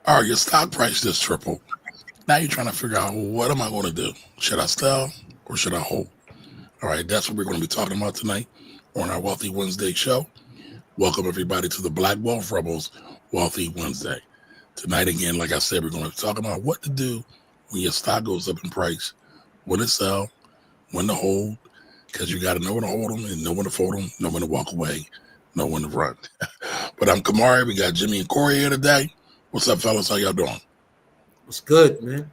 All right, your stock price just tripled. Now you're trying to figure out, well, what am I going to do? Should I sell or should I hold? All right, that's what we're going to be talking about tonight on our Wealthy Wednesday show. Welcome everybody to the Black Wealth Rebels Wealthy Wednesday. Tonight again, like I said, we're going to be talking about what to do when your stock goes up in price, when to sell, when to hold, because you got to know when to hold them and know when to fold them, know when to walk away, know when to run. But I'm Kamari. We got Jimmy and Corey here today. What's up, fellas? How y'all doing? What's good, man?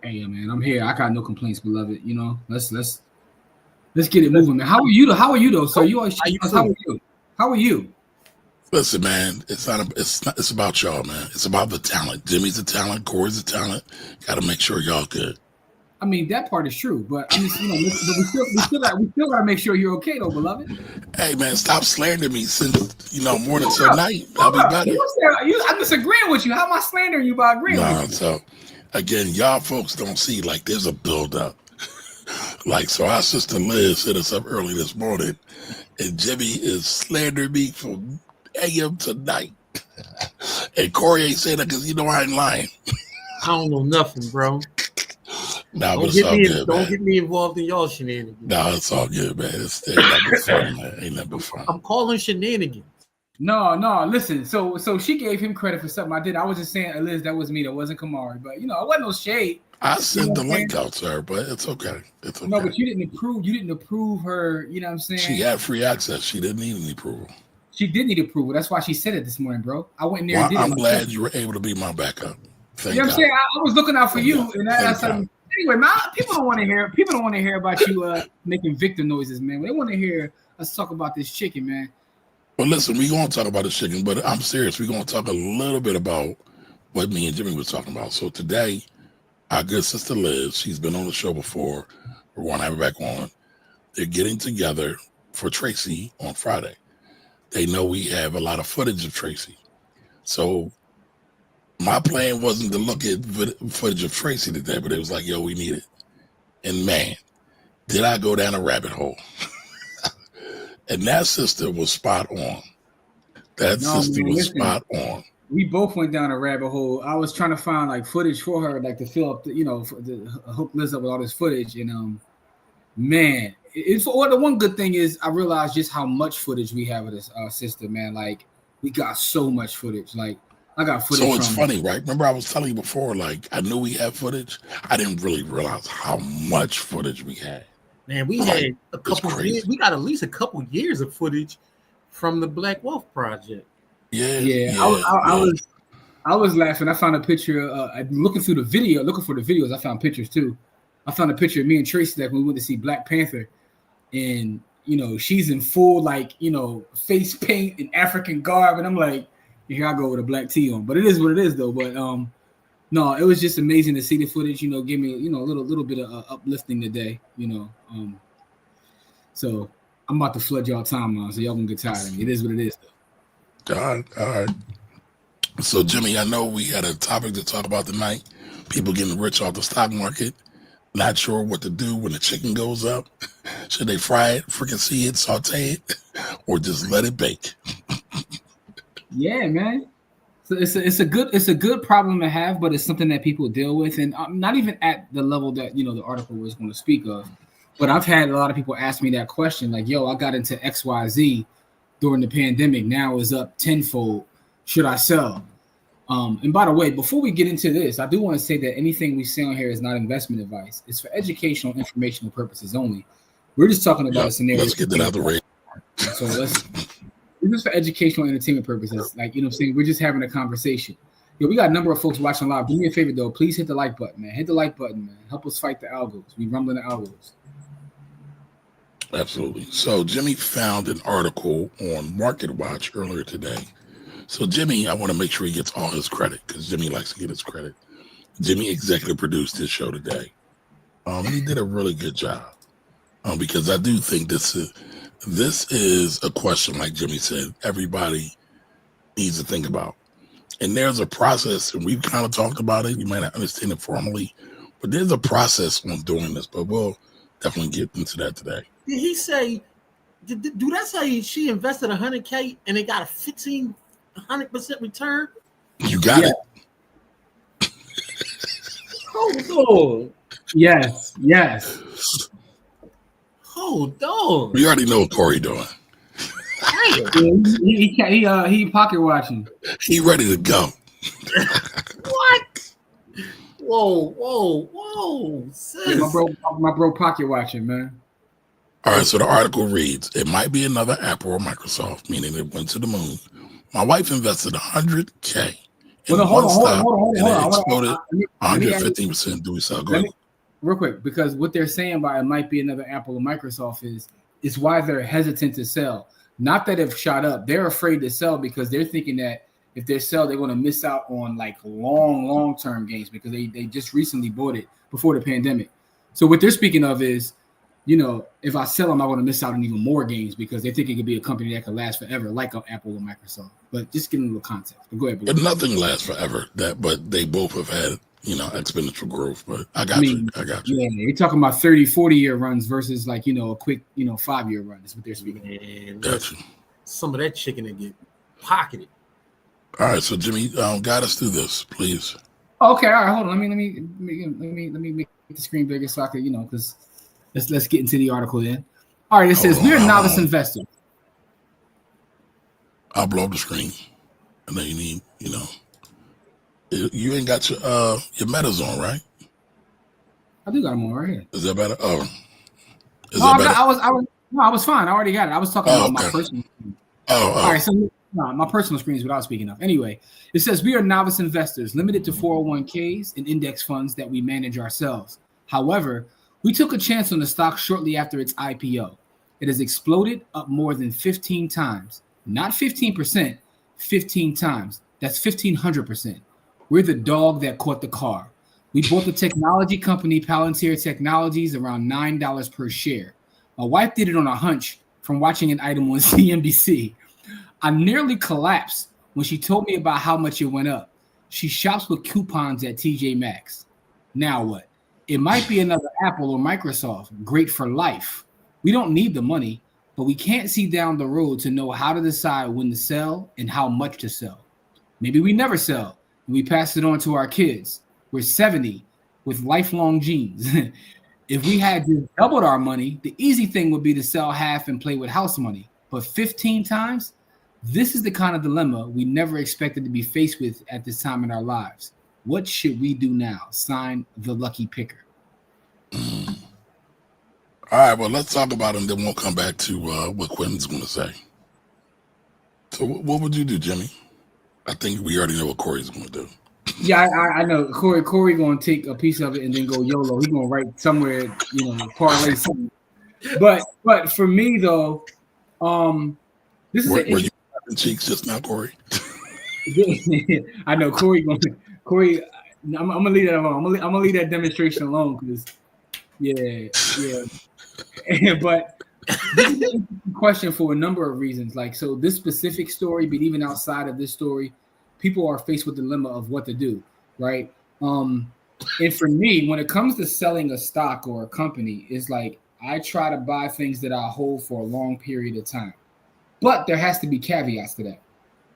Hey, man, I'm here. I got no complaints, beloved. You know, let's get it moving, man. How are you? How are you though? So you always how are you? How are you? Listen, man, it's about y'all, man. It's about the talent. Jimmy's a talent, Corey's a talent. Got to make sure y'all good. I mean, that part is true, but I mean, we still got to make sure you're okay, though, beloved. Hey, man, stop slandering me since morning till night. I'll be better. I'm just agreeing with you. How am I slandering you by agreeing with you? So again, y'all folks don't see like there's a build up. Like, so our sister Liz hit us up early this morning, and Jimmy is slandering me from AM to night. And Corey ain't saying that because I ain't lying. I don't know nothing, bro. Nah, don't get me involved in y'all shenanigans. Nah, it's all good, man. It's nothing fun, man. Ain't nothing fun. I'm calling shenanigans. No, listen. So she gave him credit for something I did. I was just saying, Liz, that was me. That wasn't Kamari. But it wasn't no shade. I sent the link out to her, but it's okay. It's okay. No, but you didn't approve her. You know what I'm saying? She had free access. She didn't need any approval. She did need approval. That's why she said it this morning, bro. I went in there and did it. I'm glad you were able to be my backup. You know what I'm saying? I was looking out for you, and that's anyway. People don't want to hear. People don't want to hear about you making victim noises, man. They want to hear us talk about this chicken, man. Well, listen, we're going to talk about the chicken, but I'm serious. We're going to talk a little bit about what me and Jimmy was talking about. So today, our good sister Liz, she's been on the show before. We want to have her back on. They're getting together for Tracy on Friday. They know we have a lot of footage of Tracy. So my plan wasn't to look at footage of Tracy today, but it was like, yo, we need it. And man, did I go down a rabbit hole. And that sister was spot on. Spot on. We both went down a rabbit hole. I was trying to find like footage for her, like to fill up, to hook Liz up with all this footage. And man, the one good thing is I realized just how much footage we have of this sister, man. Like we got so much footage. Like I got footage. So it's funny, right? Remember I was telling you before, like I knew we had footage. I didn't really realize how much footage we had. Man, we had a couple years. We got at least a couple years of footage from the Black Wealth Project. Yeah. I was laughing. I found a picture. Looking for the videos. I found pictures too. I found a picture of me and Tracy that when we went to see Black Panther, and she's in full face paint and African garb, and I'm like, here I go with a black tee on. But it is what it is, though. But no, it was just amazing to see the footage. Give me a little bit of uplifting today. So I'm about to flood y'all timeline, so y'all gonna get tired of me. It is what it is, though. All right. So Jimmy, I know we had a topic to talk about tonight. People getting rich off the stock market, not sure what to do when the chicken goes up. Should they fry it, freaking see it, saute it, or just let it bake? Yeah, man. So it's a good problem to have, but it's something that people deal with, and not even at the level that the article was going to speak of. But I've had a lot of people ask me that question, like, "Yo, I got into XYZ during the pandemic. Now it's up tenfold. Should I sell?" And by the way, before we get into this, I do want to say that anything we say on here is not investment advice. It's for educational, informational purposes only. We're just talking about a scenario. Let's get that out of the way. So it's just for educational, entertainment purposes. Like, what I'm saying? We're just having a conversation. We got a number of folks watching live. Do me a favor, though. Please hit the like button, man. Hit the like button, man. Help us fight the algos. We rumbling the algos. Absolutely. So Jimmy found an article on Market Watch earlier today. So Jimmy, I want to make sure he gets all his credit because Jimmy likes to get his credit. Jimmy executive produced his show today. He did a really good job because I do think this is a question, like Jimmy said, everybody needs to think about. And there's a process, and we've kind of talked about it. You might not understand it formally, but there's a process on doing this. But we'll definitely get into that today. Did he say? Do that say she invested $100K and it got a 1,500% return? You got it. Hold on. Yes. Hold on. We already know what Corey doing. He pocket watching. He ready to go. What? Whoa, sis. My bro pocket watching, man. All right, so the article reads, it might be another Apple or Microsoft, meaning it went to the moon. My wife invested $100K in one stock, and it exploded 115%. Do we sell? Go ahead. Real quick, because what they're saying by it might be another Apple or Microsoft is why they're hesitant to sell. Not that it shot up. They're afraid to sell because they're thinking that if they sell, they're going to miss out on like long-term gains because they just recently bought it before the pandemic. So what they're speaking of is, if I sell them, I'm going to miss out on even more gains because they think it could be a company that could last forever, like Apple or Microsoft. But just give them a little context. But go ahead. But nothing lasts forever. But they both have had, exponential growth. But I got you. Yeah, you're talking about 30, 40-year runs versus like, a quick, 5-year run. That's what they're speaking. Man, gotcha. Some of that chicken that get pocketed. All right, so Jimmy, guide us through this, please. Okay, all right, hold on. Let me make the screen bigger so I could, because let's get into the article then. All right, it says we're novice investors. I'll blow up the screen, and then you need, you ain't got your metas on, right? I do got them on right here. Is that better? Oh, I was fine. I already got it. I was talking about my personal screen. All right, so my personal screen is what I was speaking of. Anyway, it says we are novice investors, limited to 401ks and index funds that we manage ourselves. However, we took a chance on the stock shortly after its IPO. It has exploded up more than 15 times. Not 15%, 15 times. That's 1,500%. We're the dog that caught the car. We bought the technology company Palantir Technologies around $9 per share. My wife did it on a hunch from watching an item on CNBC. I nearly collapsed when she told me about how much it went up. She shops with coupons at TJ Maxx. Now what? It might be another Apple or Microsoft, great for life. We don't need the money, but we can't see down the road to know how to decide when to sell and how much to sell. Maybe we never sell and we pass it on to our kids. We're 70 with lifelong genes. If we had just doubled our money, the easy thing would be to sell half and play with house money. But 15 times? This is the kind of dilemma we never expected to be faced with at this time in our lives. What should we do now? Sign the lucky picker. All right, well, let's talk about it, and then we'll come back to what Quentin's going to say. So what would you do, Jimmy? I think we already know what Corey's going to do. Yeah, I know. Corey going to take a piece of it and then go YOLO. He's going to write somewhere, parlay something. But for me, though, this is were you having cheeks just now, Corey? I know Corey. I'm gonna leave that alone. I'm gonna leave that demonstration alone because, yeah. But this is a question for a number of reasons. Like, so this specific story, but even outside of this story, people are faced with the dilemma of what to do, right? And for me, when it comes to selling a stock or a company, it's like I try to buy things that I hold for a long period of time. But there has to be caveats to that.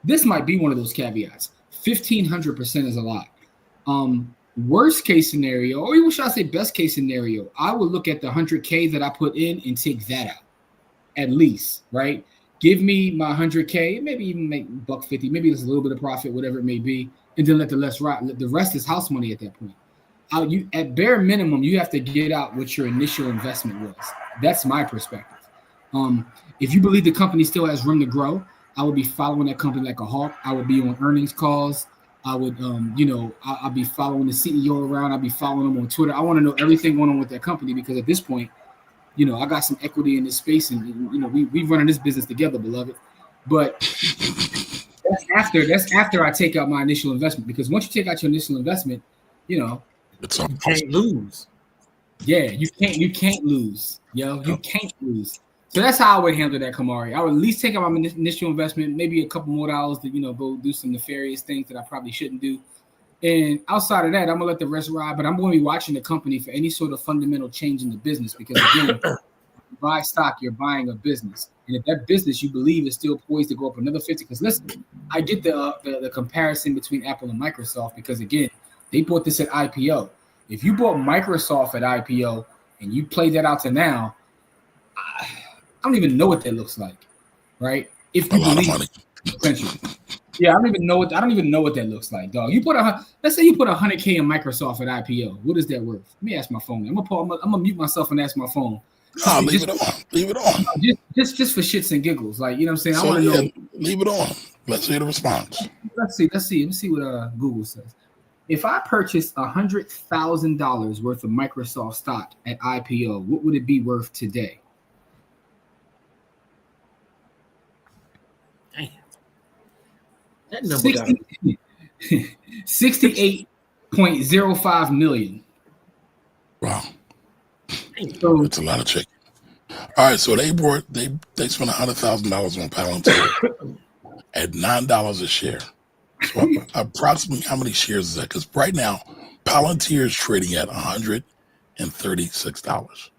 This might be one of those caveats. 1,500% is a lot. Worst case scenario, or even should I say best case scenario, I would look at the 100K that I put in and take that out, at least, right? Give me my 100K, maybe even make $150, maybe there's a little bit of profit, whatever it may be, and then let the rest ride. The rest is house money at that point. At bare minimum, you have to get out what your initial investment was. That's my perspective. If you believe the company still has room to grow, I would be following that company like a hawk. I would be on earnings calls. I would, I'll be following the CEO around. I'll be following them on Twitter. I want to know everything going on with that company because at this point, I got some equity in this space, and we running this business together, beloved. But that's after I take out my initial investment, because once you take out your initial investment, you can't lose. Yeah, you can't lose. You can't lose. So that's how I would handle that, Kamari. I would at least take out my initial investment, maybe a couple more dollars to, go do some nefarious things that I probably shouldn't do. And outside of that, I'm going to let the rest ride, but I'm going to be watching the company for any sort of fundamental change in the business because, again, you buy stock, you're buying a business. And if that business you believe is still poised to go up another 50, because listen, I get the comparison between Apple and Microsoft because, again, they bought this at IPO. If you bought Microsoft at IPO and you played that out to now, I don't even know what that looks like, right? If you believe potential. Yeah, I don't even know what that looks like, dog. Let's say you put $100K in Microsoft at IPO. What is that worth? Let me ask my phone. I'm gonna mute myself and ask my phone. No, leave it on. Leave it on. Just for shits and giggles, like, you know what I'm saying. So, I want to know. Leave it on. Let's hear the response. Let's see what Google says. If I purchased $100,000 worth of Microsoft stock at IPO, what would it be worth today? Damn. That number 68.05 million. Wow. So it's a lot of chicken. All right, so they spent $100,000 on Palantir at $9 a share. So approximately how many shares is that? Because right now, Palantir is trading at $136.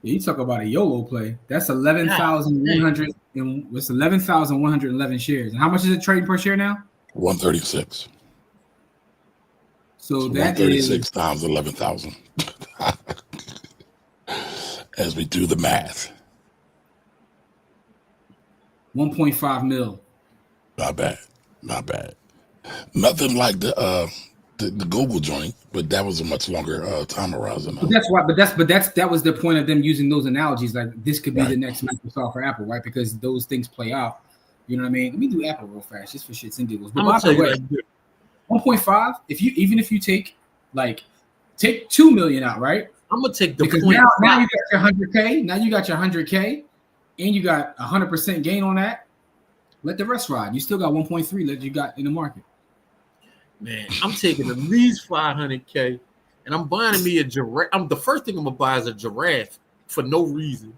Yeah, you talk about a YOLO play. That's 11,100 and it's 11,111 shares. And how much is it trading per share now? 136. So that 136 times 11,000. As we do the math. 1.5 mil. Not bad. Nothing like the Google joint, but that was a much longer time horizon. That was the point of them using those analogies. Like, this could be the next Microsoft or Apple, right? Because those things play out. You know what I mean? Let me do Apple real fast, just for shits and giggles. But by the way, 1.5. If you take 2 million out, right? I'm gonna take the because point. Now you got your 100K. Now you got your 100K, and you got 100% gain on that. Let the rest ride. You still got 1.3 that you got in the market. Man, I'm taking at least 500K, and I'm buying me a giraffe. The first thing I'm gonna buy is a giraffe for no reason.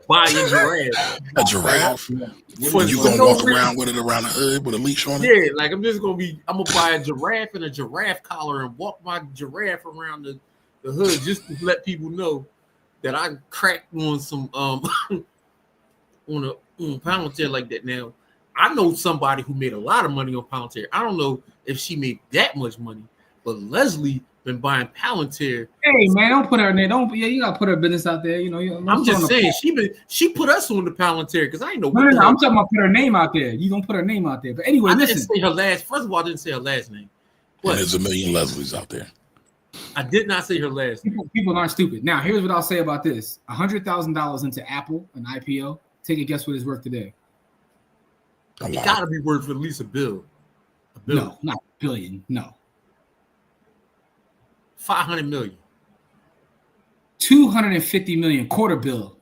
Buy a giraffe. A giraffe? You gonna walk around with it around the hood with a leash on it? Yeah, like I'm gonna buy a giraffe and a giraffe collar and walk my giraffe around the hood just to let people know that I cracked on some on Palantir like that. Now, I know somebody who made a lot of money on Palantir. I don't know if she made that much money, but Leslie been buying Palantir. Hey man, don't put her in there. You gotta put her business out there. You know, I'm just saying she put us on the Palantir because I ain't know. No, I'm talking about put her name out there. You don't put her name out there. But anyway, I didn't say her last. First of all, I didn't say her last name. But there's a million Leslies out there. I did not say her last name. People aren't stupid. Now, here's what I'll say about this: $100,000 into Apple, an IPO. Take a guess what it's worth today. It got to be worth at least $1 billion. No, not $1 billion. No. 500 million. 250 million, quarter bill.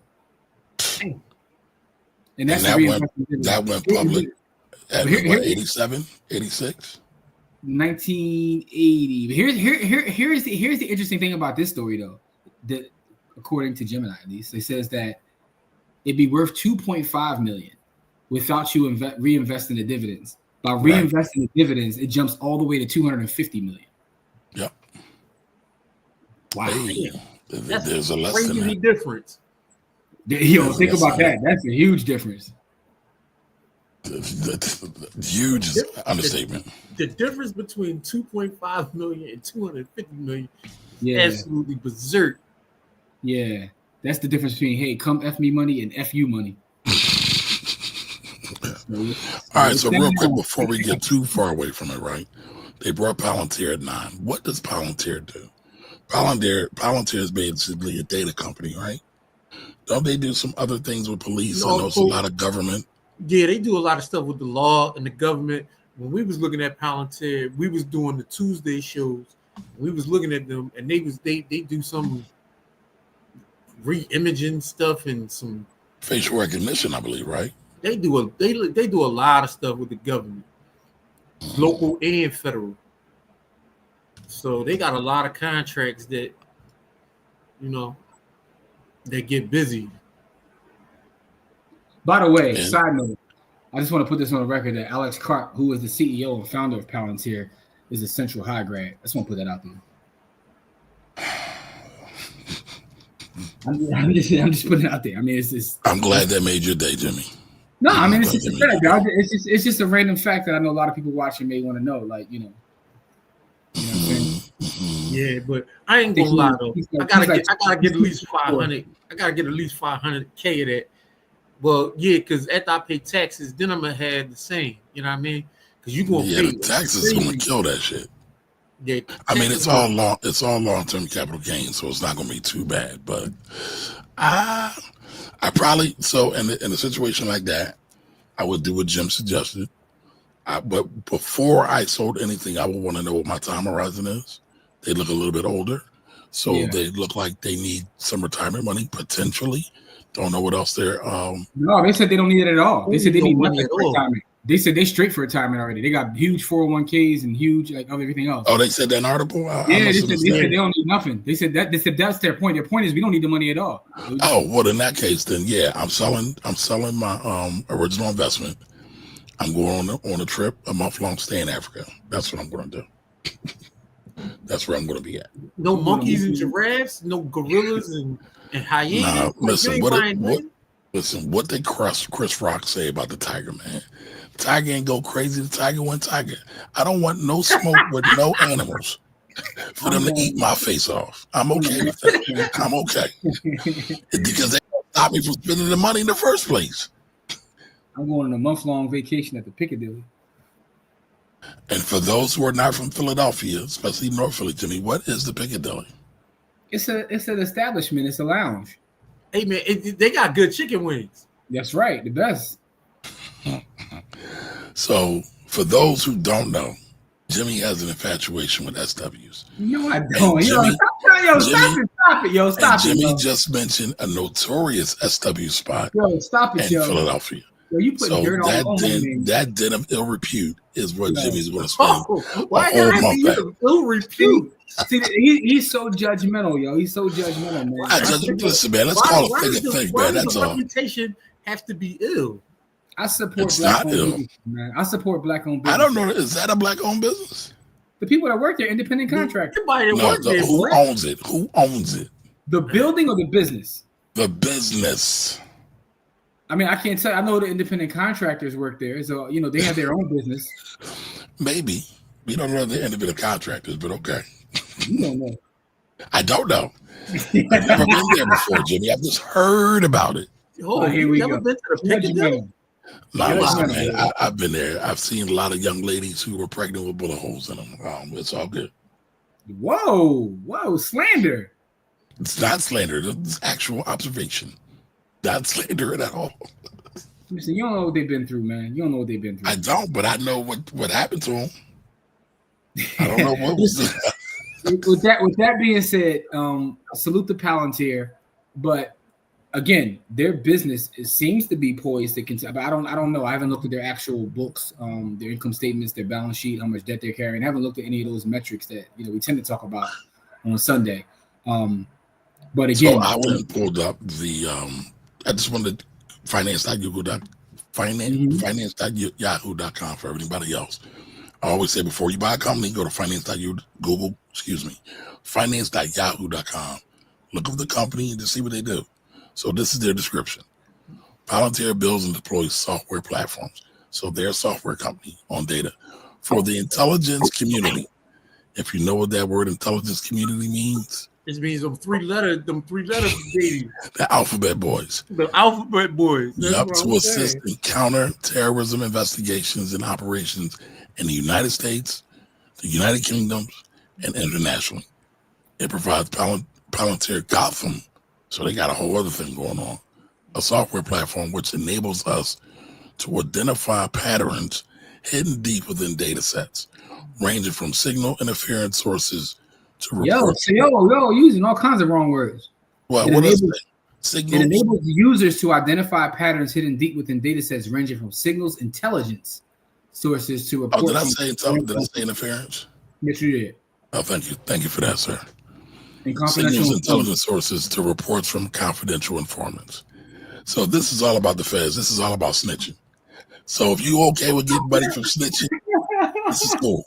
And that went public at 87, 86? 1980. But here's the interesting thing about this story, though. That according to Gemini, at least, it says that it'd be worth 2.5 million without you reinvesting the dividends. By reinvesting the dividends, it jumps all the way to 250 million. Yep. Wow. Hey, there's a lesson crazy difference. Yo, think about that. That's a huge difference. Huge understatement. The difference between 2.5 million and 250 million is absolutely berserk. Yeah. That's the difference between, hey, come F me money and F you money. All right, so real quick, before we get too far away from it, right? They brought Palantir at 9. What does Palantir do? Palantir is basically a data company, right? Don't they do some other things with police? I know it's a lot of government. Yeah, they do a lot of stuff with the law and the government. When we was looking at Palantir, we was doing the Tuesday shows. We was looking at them, and they do some re-imaging stuff and some facial recognition, I believe, right? They do a lot of stuff with the government, local and federal. So they got a lot of contracts that, they get busy. By the way, side note, I just want to put this on the record that Alex Clark, who is the CEO and founder of Palantir, is a Central High grad. I just want to put that out there. I'm just putting it out there. I mean, I'm glad that made your day, Jimmy. No, I mean, it's just a fact. It's just a random fact that I know a lot of people watching may want to know. Like, You know what I'm saying? Yeah, but I ain't gonna lie though. I gotta get at least 500. I gotta get at least 500K of that. Well, yeah, because after I pay taxes, then I'm gonna have the same. You know what I mean? Because you gonna pay the taxes is gonna kill that shit. Yeah, I mean, it's all long-term capital gain, so it's not gonna be too bad. But I probably in a situation like that, I would do what Jim suggested. But before I sold anything, I would want to know what my time horizon is. They look a little bit older, so they look like they need some retirement money potentially. Don't know what else they're. No, they said they don't need it at all. They said they need nothing for retirement. They said they're straight for retirement already. They got huge 401ks and huge everything else. Oh, they said that in an article. They said they don't need nothing. They said that's their point. Their point is we don't need the money at all. Oh, well, in that case, then yeah, I'm selling my original investment. I'm going on a trip, a month-long stay in Africa. That's what I'm going to do. That's where I'm going to be at. No monkeys and giraffes, no gorillas and hyenas. Nah, listen, what did Chris Rock say about the tiger, man? Tiger ain't go crazy. The tiger went tiger. I don't want no smoke with no animals for them to eat my face off. I'm okay with that. I'm okay. Because they stop me from spending the money in the first place. I'm going on a month-long vacation at the Piccadilly. And for those who are not from Philadelphia, especially North Philly, Jimmy, what is the Piccadilly? It's an establishment. It's a lounge. Hey man, they got good chicken wings. That's right, the best. So for those who don't know, Jimmy has an infatuation with SWs. No, I don't. Stop it. Jimmy just mentioned a notorious SW spot in Philadelphia. Yo, you put dirt all that den of ill repute is what Jimmy's going to spend why a whole month at. Ill repute? See, he's so judgmental, yo. He's so judgmental, man. Listen, man, let's call it fake thing, man. That's all. Reputation have to be ill. I support black-owned business, man. I support black-owned business. I don't know. Is that a black-owned business? The people that work there, independent contractors. Who owns it? Who owns it? The building or the business? The business. I mean, I can't tell. I know the independent contractors work there, so they have their own business. Maybe we don't know the independent contractors, but okay. You don't know. I don't know. I've never been there before, Jimmy. I've just heard about it. Oh, here we go. Been to the Piccadilly? Listen, man, I've been there. I've seen a lot of young ladies who were pregnant with bullet holes in them. It's all good. Whoa, slander. It's not slander. It's actual observation. Not slander at all. Listen, you don't know what they've been through, man. You don't know what they've been through. I don't, but I know what happened to them. I don't know what was. With that being said, salute to Palantir, but again, their business seems to be poised to continue. But I don't know. I haven't looked at their actual books, their income statements, their balance sheet, how much debt they're carrying. I haven't looked at any of those metrics that we tend to talk about on Sunday. But again, so I went and pulled up the. I just wanted finance.yahoo.com for everybody else. I always say before you buy a company, go to finance.yahoo.com. Look up the company and just see what they do. So this is their description. Palantir builds and deploys software platforms. So they're a software company on data for the intelligence community. If you know what that word intelligence community means. It means them three letters, baby. The alphabet boys. The alphabet boys. Yep, to assist in counter-terrorism investigations and operations in the United States, the United Kingdom, and internationally. It provides Palantir Gotham, so they got a whole other thing going on, a software platform which enables us to identify patterns hidden deep within data sets, ranging from signal interference sources to reports. Yo, using all kinds of wrong words. What is it? It enables users to identify patterns hidden deep within data sets ranging from signals intelligence sources to reports. Oh, did I say interference? Yes, you did. Oh, thank you. Thank you for that, sir. Signals intelligence sources to reports from confidential informants. So this is all about the feds. This is all about snitching. So if you okay with getting money from snitching, this is cool.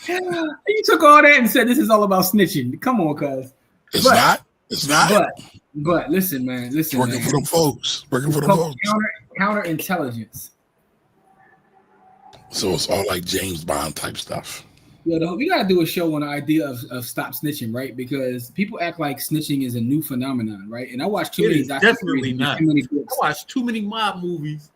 You took all that and said this is all about snitching. Come on, cuz. It's not. But listen, man. Working for them folks. Counterintelligence. So it's all like James Bond type stuff. We gotta do a show on the idea of stop snitching, right? Because people act like snitching is a new phenomenon, right? And I watch too many documentaries. Definitely not. I watched too many mob movies.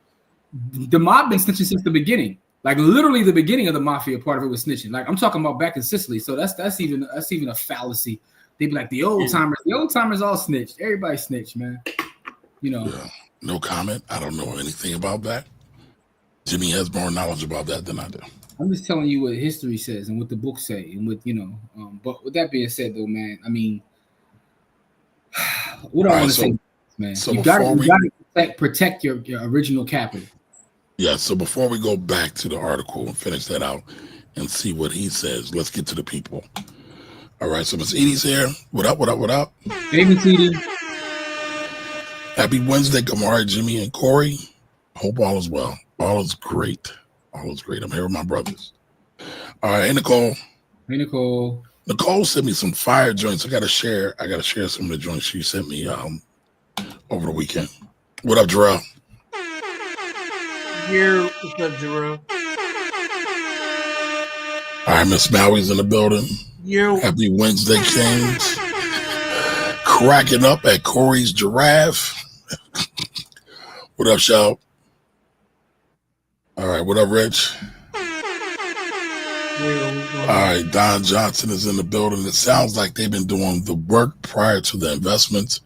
The mob been snitching since the beginning. Like literally the beginning of the mafia part of it was snitching. Like I'm talking about back in Sicily. So that's even a fallacy. They'd be like the old timers all snitched. Everybody snitched, man. You know. Yeah. No comment. I don't know anything about that. Jimmy has more knowledge about that than I do. I'm just telling you what history says and what the books say, and what but with that being said, though, man, I mean, what I want to say, man, so you got to protect your original capital. Yeah. So before we go back to the article and finish that out and see what he says, let's get to the people. All right. So Miss Edie's here. What up? What up? What up? Hey, Miss Edie. Happy Wednesday, Kamari, Jimmy, and Corey. Hope all is well. All is great. All is great. I'm here with my brothers. All right, hey Nicole. Hey Nicole. Nicole sent me some fire joints. I gotta share some of the joints she sent me over the weekend. What up, Jarrell? Here, what's up, Jarrell? All right, Miss Maui's in the building. Yo. Happy Wednesday, Kings. Cracking up at Corey's Giraffe. What up, Shao? All right, what up, Rich? All right, Don Johnson is in the building. It sounds like they've been doing the work prior to the investments,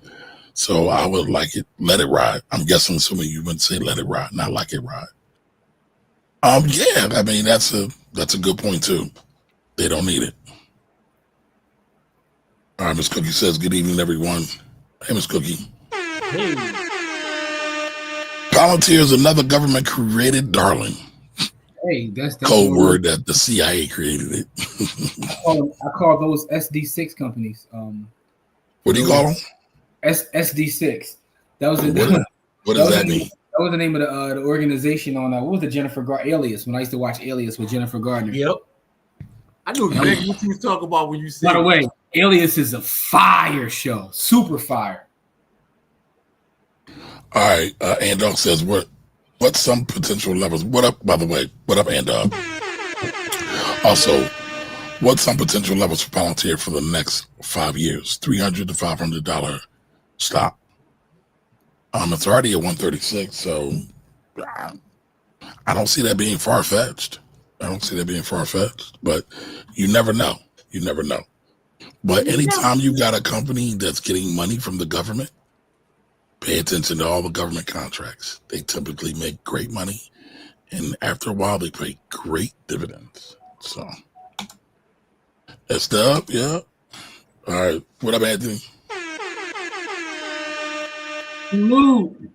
so I would like it. Let it ride. I'm guessing assuming you wouldn't say let it ride, not like it ride. Yeah, I mean that's a good point too. They don't need it. All right, Miss Cookie says good evening, everyone. Hey, Miss Cookie. Hey. Palantir is another government-created darling. Hey, that's code word that the CIA created it. I call those SD6 companies. What do you call them? SD6. That was what does that mean? That was the name of the organization on what was the Jennifer Alias when I used to watch Alias with Jennifer Gardner. Yep. I knew exactly what you was talking about when you said. By the way, Alias is a fire show, super fire. All right, Andog says what's some potential levels? What up, by the way? What up, Andog? Also, what's some potential levels for Palantir for the next 5 years? $300 to $500 stock. It's already at 136, so I don't see that being far-fetched. But you never know. But anytime you got a company that's getting money from the government, pay attention to all the government contracts. They typically make great money, and after a while, they pay great dividends. So that's up, yeah. All right, what up, Anthony? Salute.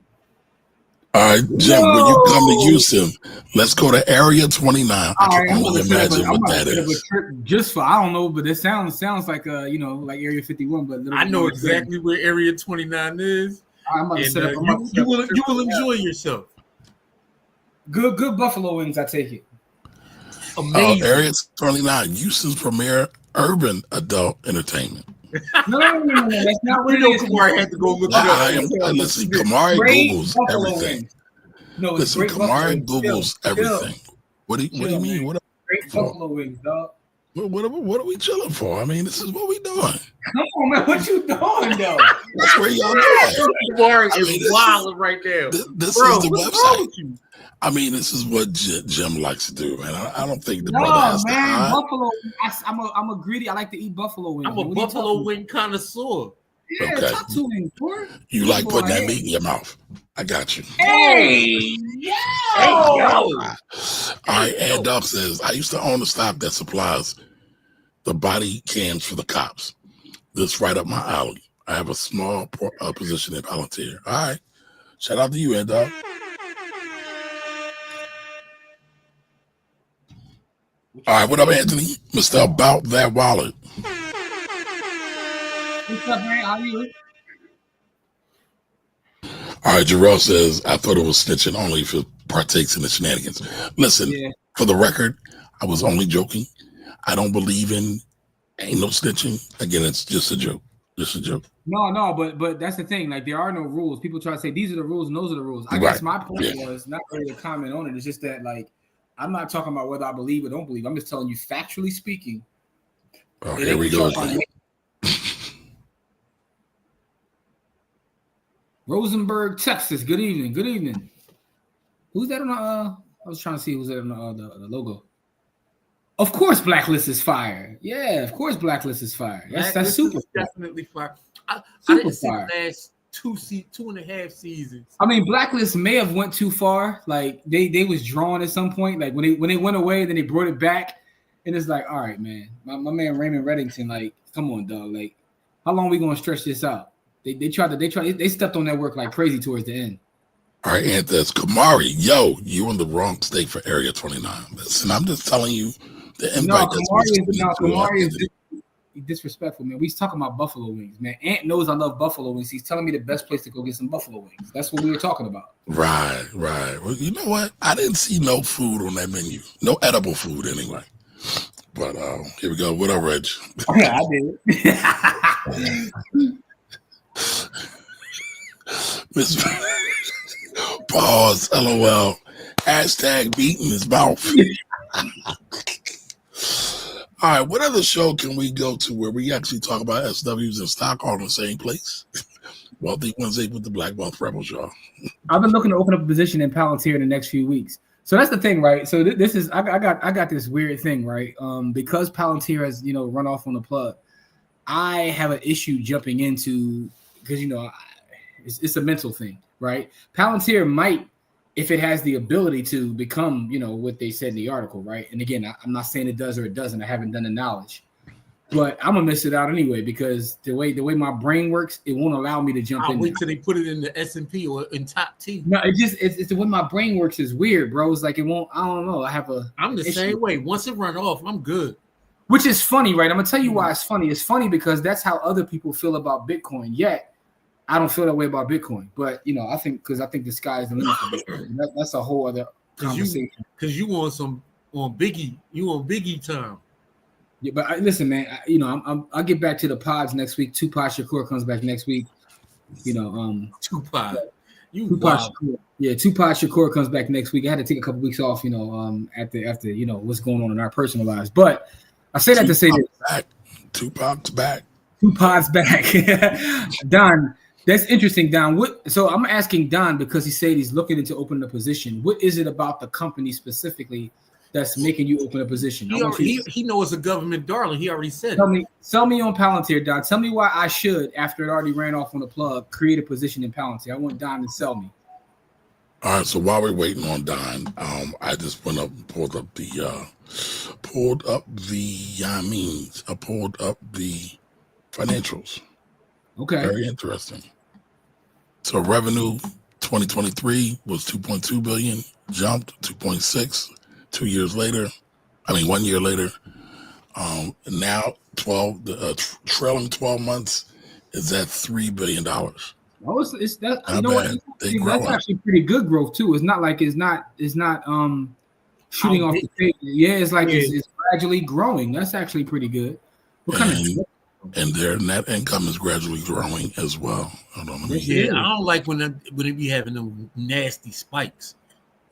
All right, Jim, when you come to Houston, let's go to Area 29. I can only imagine what that is. Just for, I don't know, but it sounds like like Area 51. But I know exactly where Area 29 is. I'm about to set up. You will enjoy yourself. Good buffalo wings, I take it. Amazing. Area 29, Houston's premier urban adult entertainment. No, that's not what it is. Kamari had to go look it up. Listen, Kamari Googles everything. Wings. No, listen, Kamari Googles everything. What do you mean? What great buffalo wings, dog. What are we chilling for? I mean, this is what we doing. Come on, man. What you doing, though? That's where y'all doing. Kamari is wild right now. This is the website. I mean, this is what Jim likes to do, man. I don't think the brother has to hide. Buffalo. I'm a greedy. I like to eat buffalo wings. I'm a buffalo wing connoisseur. Yeah, okay. talk to him, boy. You like putting that meat in your mouth. I got you. Hey, yo. All right, and Doc says, I used to own a stock that supplies the body cams for the cops. This right up my alley. I have a small position in Palantir. All right. Shout out to you, Dog. All right, what up, Anthony? Mr. About That Wallet. What's up, man? How are you? All right, Jarrell says, I thought it was snitching only if it partakes in the shenanigans. Listen, for the record, I was only joking. I don't believe in ain't no snitching. Again, it's just a joke. Just a joke. No, but that's the thing. Like, there are no rules. People try to say these are the rules and those are the rules. I guess my point was not really a comment on it. It's just that, like, I'm not talking about whether I believe or don't believe. I'm just telling you, factually speaking. Oh, here we go again. Rosenberg, Texas. Good evening. Good evening. Who's that on the? I was trying to see who's that on the logo. Of course, Blacklist is fire. Yeah, of course, Blacklist is fire. That's super. Definitely fire. I didn't see the last 2.5 seasons. I mean, Blacklist may have went too far. Like they was drawn at some point. Like when they went away, then they brought it back, and it's like, all right, man, my man Raymond Reddington, like, come on, dog. Like, how long are we gonna stretch this out? They stepped on that work like crazy towards the end. All right, and there's Kamari. Yo, you in the wrong state for Area 29. Listen, I'm just telling you the invite. Kamari is disrespectful, man. We talking about buffalo wings, man. Ant knows I love buffalo wings. He's telling me the best place to go get some buffalo wings. That's what we were talking about. Right. Well, you know what? I didn't see no food on that menu. No edible food, anyway. But here we go. What up, Reg? I did. Miss Pause. LOL. Hashtag beating his mouth. All right, what other show can we go to where we actually talk about SWs and stock all in the same place? Wealthy Wednesday with the Black Wealth Rebels, y'all. I've been looking to open up a position in Palantir in the next few weeks. So that's the thing, right? So this is I got this weird thing, right? Because Palantir has run off on the plug, I have an issue jumping into because it's a mental thing, right? Palantir might, if it has the ability to become, what they said in the article, right? And again, I'm not saying it does or it doesn't. I haven't done the knowledge, but I'm gonna miss it out anyway because the way my brain works, it won't allow me to jump in. I'll wait till they put it in the S&P or in top 10. No, it's the way my brain works is weird, bro. It's like it won't. I don't know. I'm the same way. Once it run off, I'm good. Which is funny, right? I'm gonna tell you why it's funny. It's funny because that's how other people feel about Bitcoin. Yet I don't feel that way about Bitcoin, but I think the sky is the limit for Bitcoin. That's a whole other conversation. Because you want Biggie, you want Biggie time. Yeah, but listen, man. I'll get back to the pods next week. Tupac Shakur comes back next week. Tupac. Tupac Shakur comes back next week. I had to take a couple weeks off. After what's going on in our personal lives. But I say that to say this: Tupac's back. Tupac's back. Don. That's interesting, Don. So I'm asking Don because he said he's looking into opening a position. What is it about the company specifically that's making you open a position? He knows a government darling. He already said Sell me on Palantir, Don. Tell me why I should, after it already ran off on the plug, create a position in Palantir. I want Don to sell me. All right. So while we're waiting on Don, I just went up and pulled up the financials. Okay. Very interesting. So revenue 2023 was 2.2 billion, jumped 2.6 1 year later. Now trailing 12 months is at $3 billion. Oh, it's that. That's actually pretty good growth too. It's not like it's not shooting off the page. Yeah, it's like it's gradually growing. That's actually pretty good. And their net income is gradually growing as well. I don't like when they be having them nasty spikes.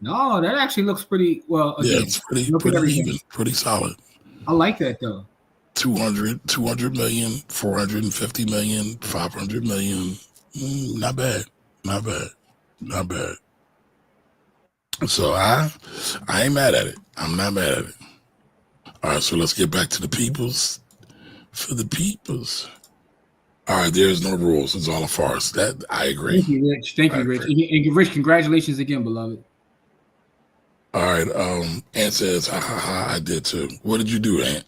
No, that actually looks pretty well. Again, it's pretty even, pretty solid. I like that though. 200 million, 450 million, 500 million. Not bad. So I ain't mad at it. I'm not mad at it. All right, so let's get back to the peoples. For the peoples. All right, there's no rules. It's all a farce. That I agree. Thank you, Rich. And Rich, congratulations again, beloved. All right. Ant says, I did too. What did you do, Ant?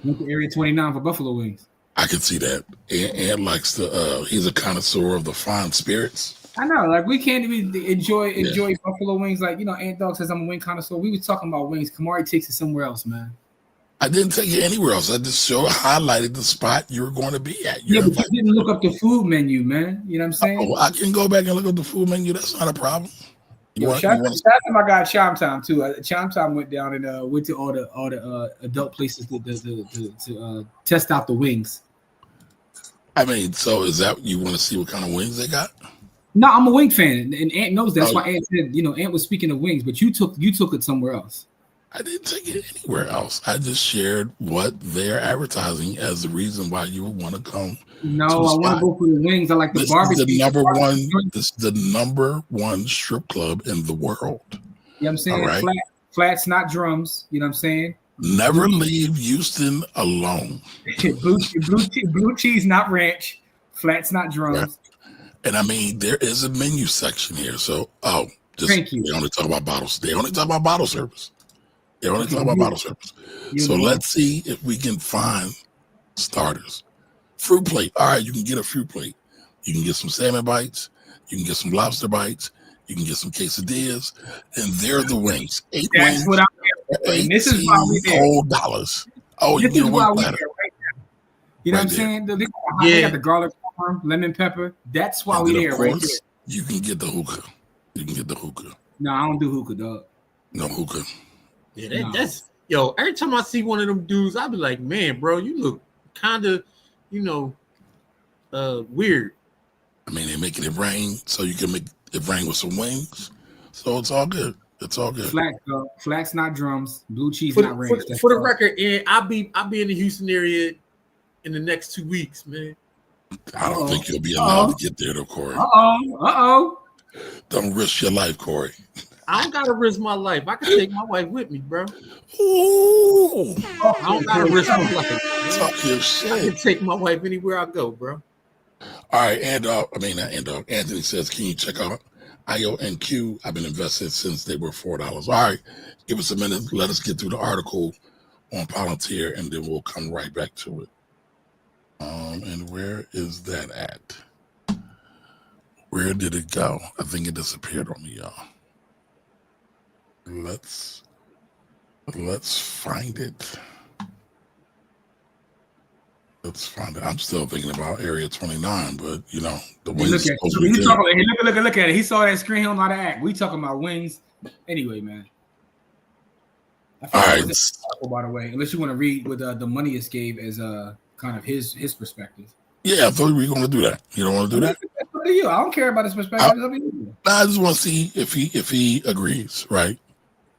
Went to Area 29 for buffalo wings. I can see that. Ant likes he's a connoisseur of the fine spirits. I know, like we can't even enjoy buffalo wings. Like, Ant Dog says I'm a wing connoisseur. We were talking about wings. Kamari takes it somewhere else, man. I didn't take you anywhere else. I just highlighted the spot you were going to be at. But you didn't look up the food menu, man. You know what I'm saying? Oh, I can go back and look up the food menu. That's not a problem. Shout out to my guy Chime Time too. Chime Time went down and went to all the adult places to test out the wings. I mean, so is that you want to see what kind of wings they got? No, I'm a wing fan, and Ant knows that's why Ant said, Ant was speaking of wings, but you took it somewhere else. I didn't take it anywhere else. I just shared what they're advertising as the reason why you would want to come. No, I want to go for the wings. I like the barbecue. This is the number one strip club in the world. You know what I'm saying? All right? Flats, not drums. You know what I'm saying? Never leave Houston alone. blue cheese, not ranch. Flats, not drums. Right. And I mean, there is a menu section here. So, thank you. They only talk about bottles. They only talk about bottle service. So let's see if we can find starters. Fruit plate. All right, you can get a fruit plate. You can get some salmon bites. You can get some lobster bites. You can get some quesadillas. And they're the wings. 8 That's wings. What I'm saying. This is why we there. $18. Oh, you get a wing platter. You know what I'm saying? They got the garlic parm, lemon pepper. That's why we there right there. You can get the hookah. No, I don't do hookah, dog. No hookah. Yeah, that's every time I see one of them dudes, I be like, man, bro, you look kind of, weird. I mean, they're making it rain, so you can make it rain with some wings. So it's all good. Flats, not drums. Blue cheese, not ranch. For the record, and I'll be in the Houston area in the next 2 weeks, man. I don't think you'll be allowed to get there, though, Corey. Don't risk your life, Corey. I don't gotta risk my life. I can take my wife with me, bro. Ooh. I don't gotta risk my life. Talk your shit. I can take my wife anywhere I go, bro. All right, Anthony says, can you check out IONQ? I've been invested since they were $4. All right, give us a minute. Let us get through the article on Palantir, and then we'll come right back to it. And where is that at? Where did it go? I think it disappeared on me, y'all. Let's find it. I'm still thinking about Area 29, but the wings. Look at it. He saw that screen. He don't know how to act. We talking about wings. Anyway, man. All right. By the way, unless you want to read what the money escape as kind of his perspective. Yeah, I thought we were going to do that. You don't want to do that? That's up to you. I don't care about his perspective. I just want to see if he agrees, right?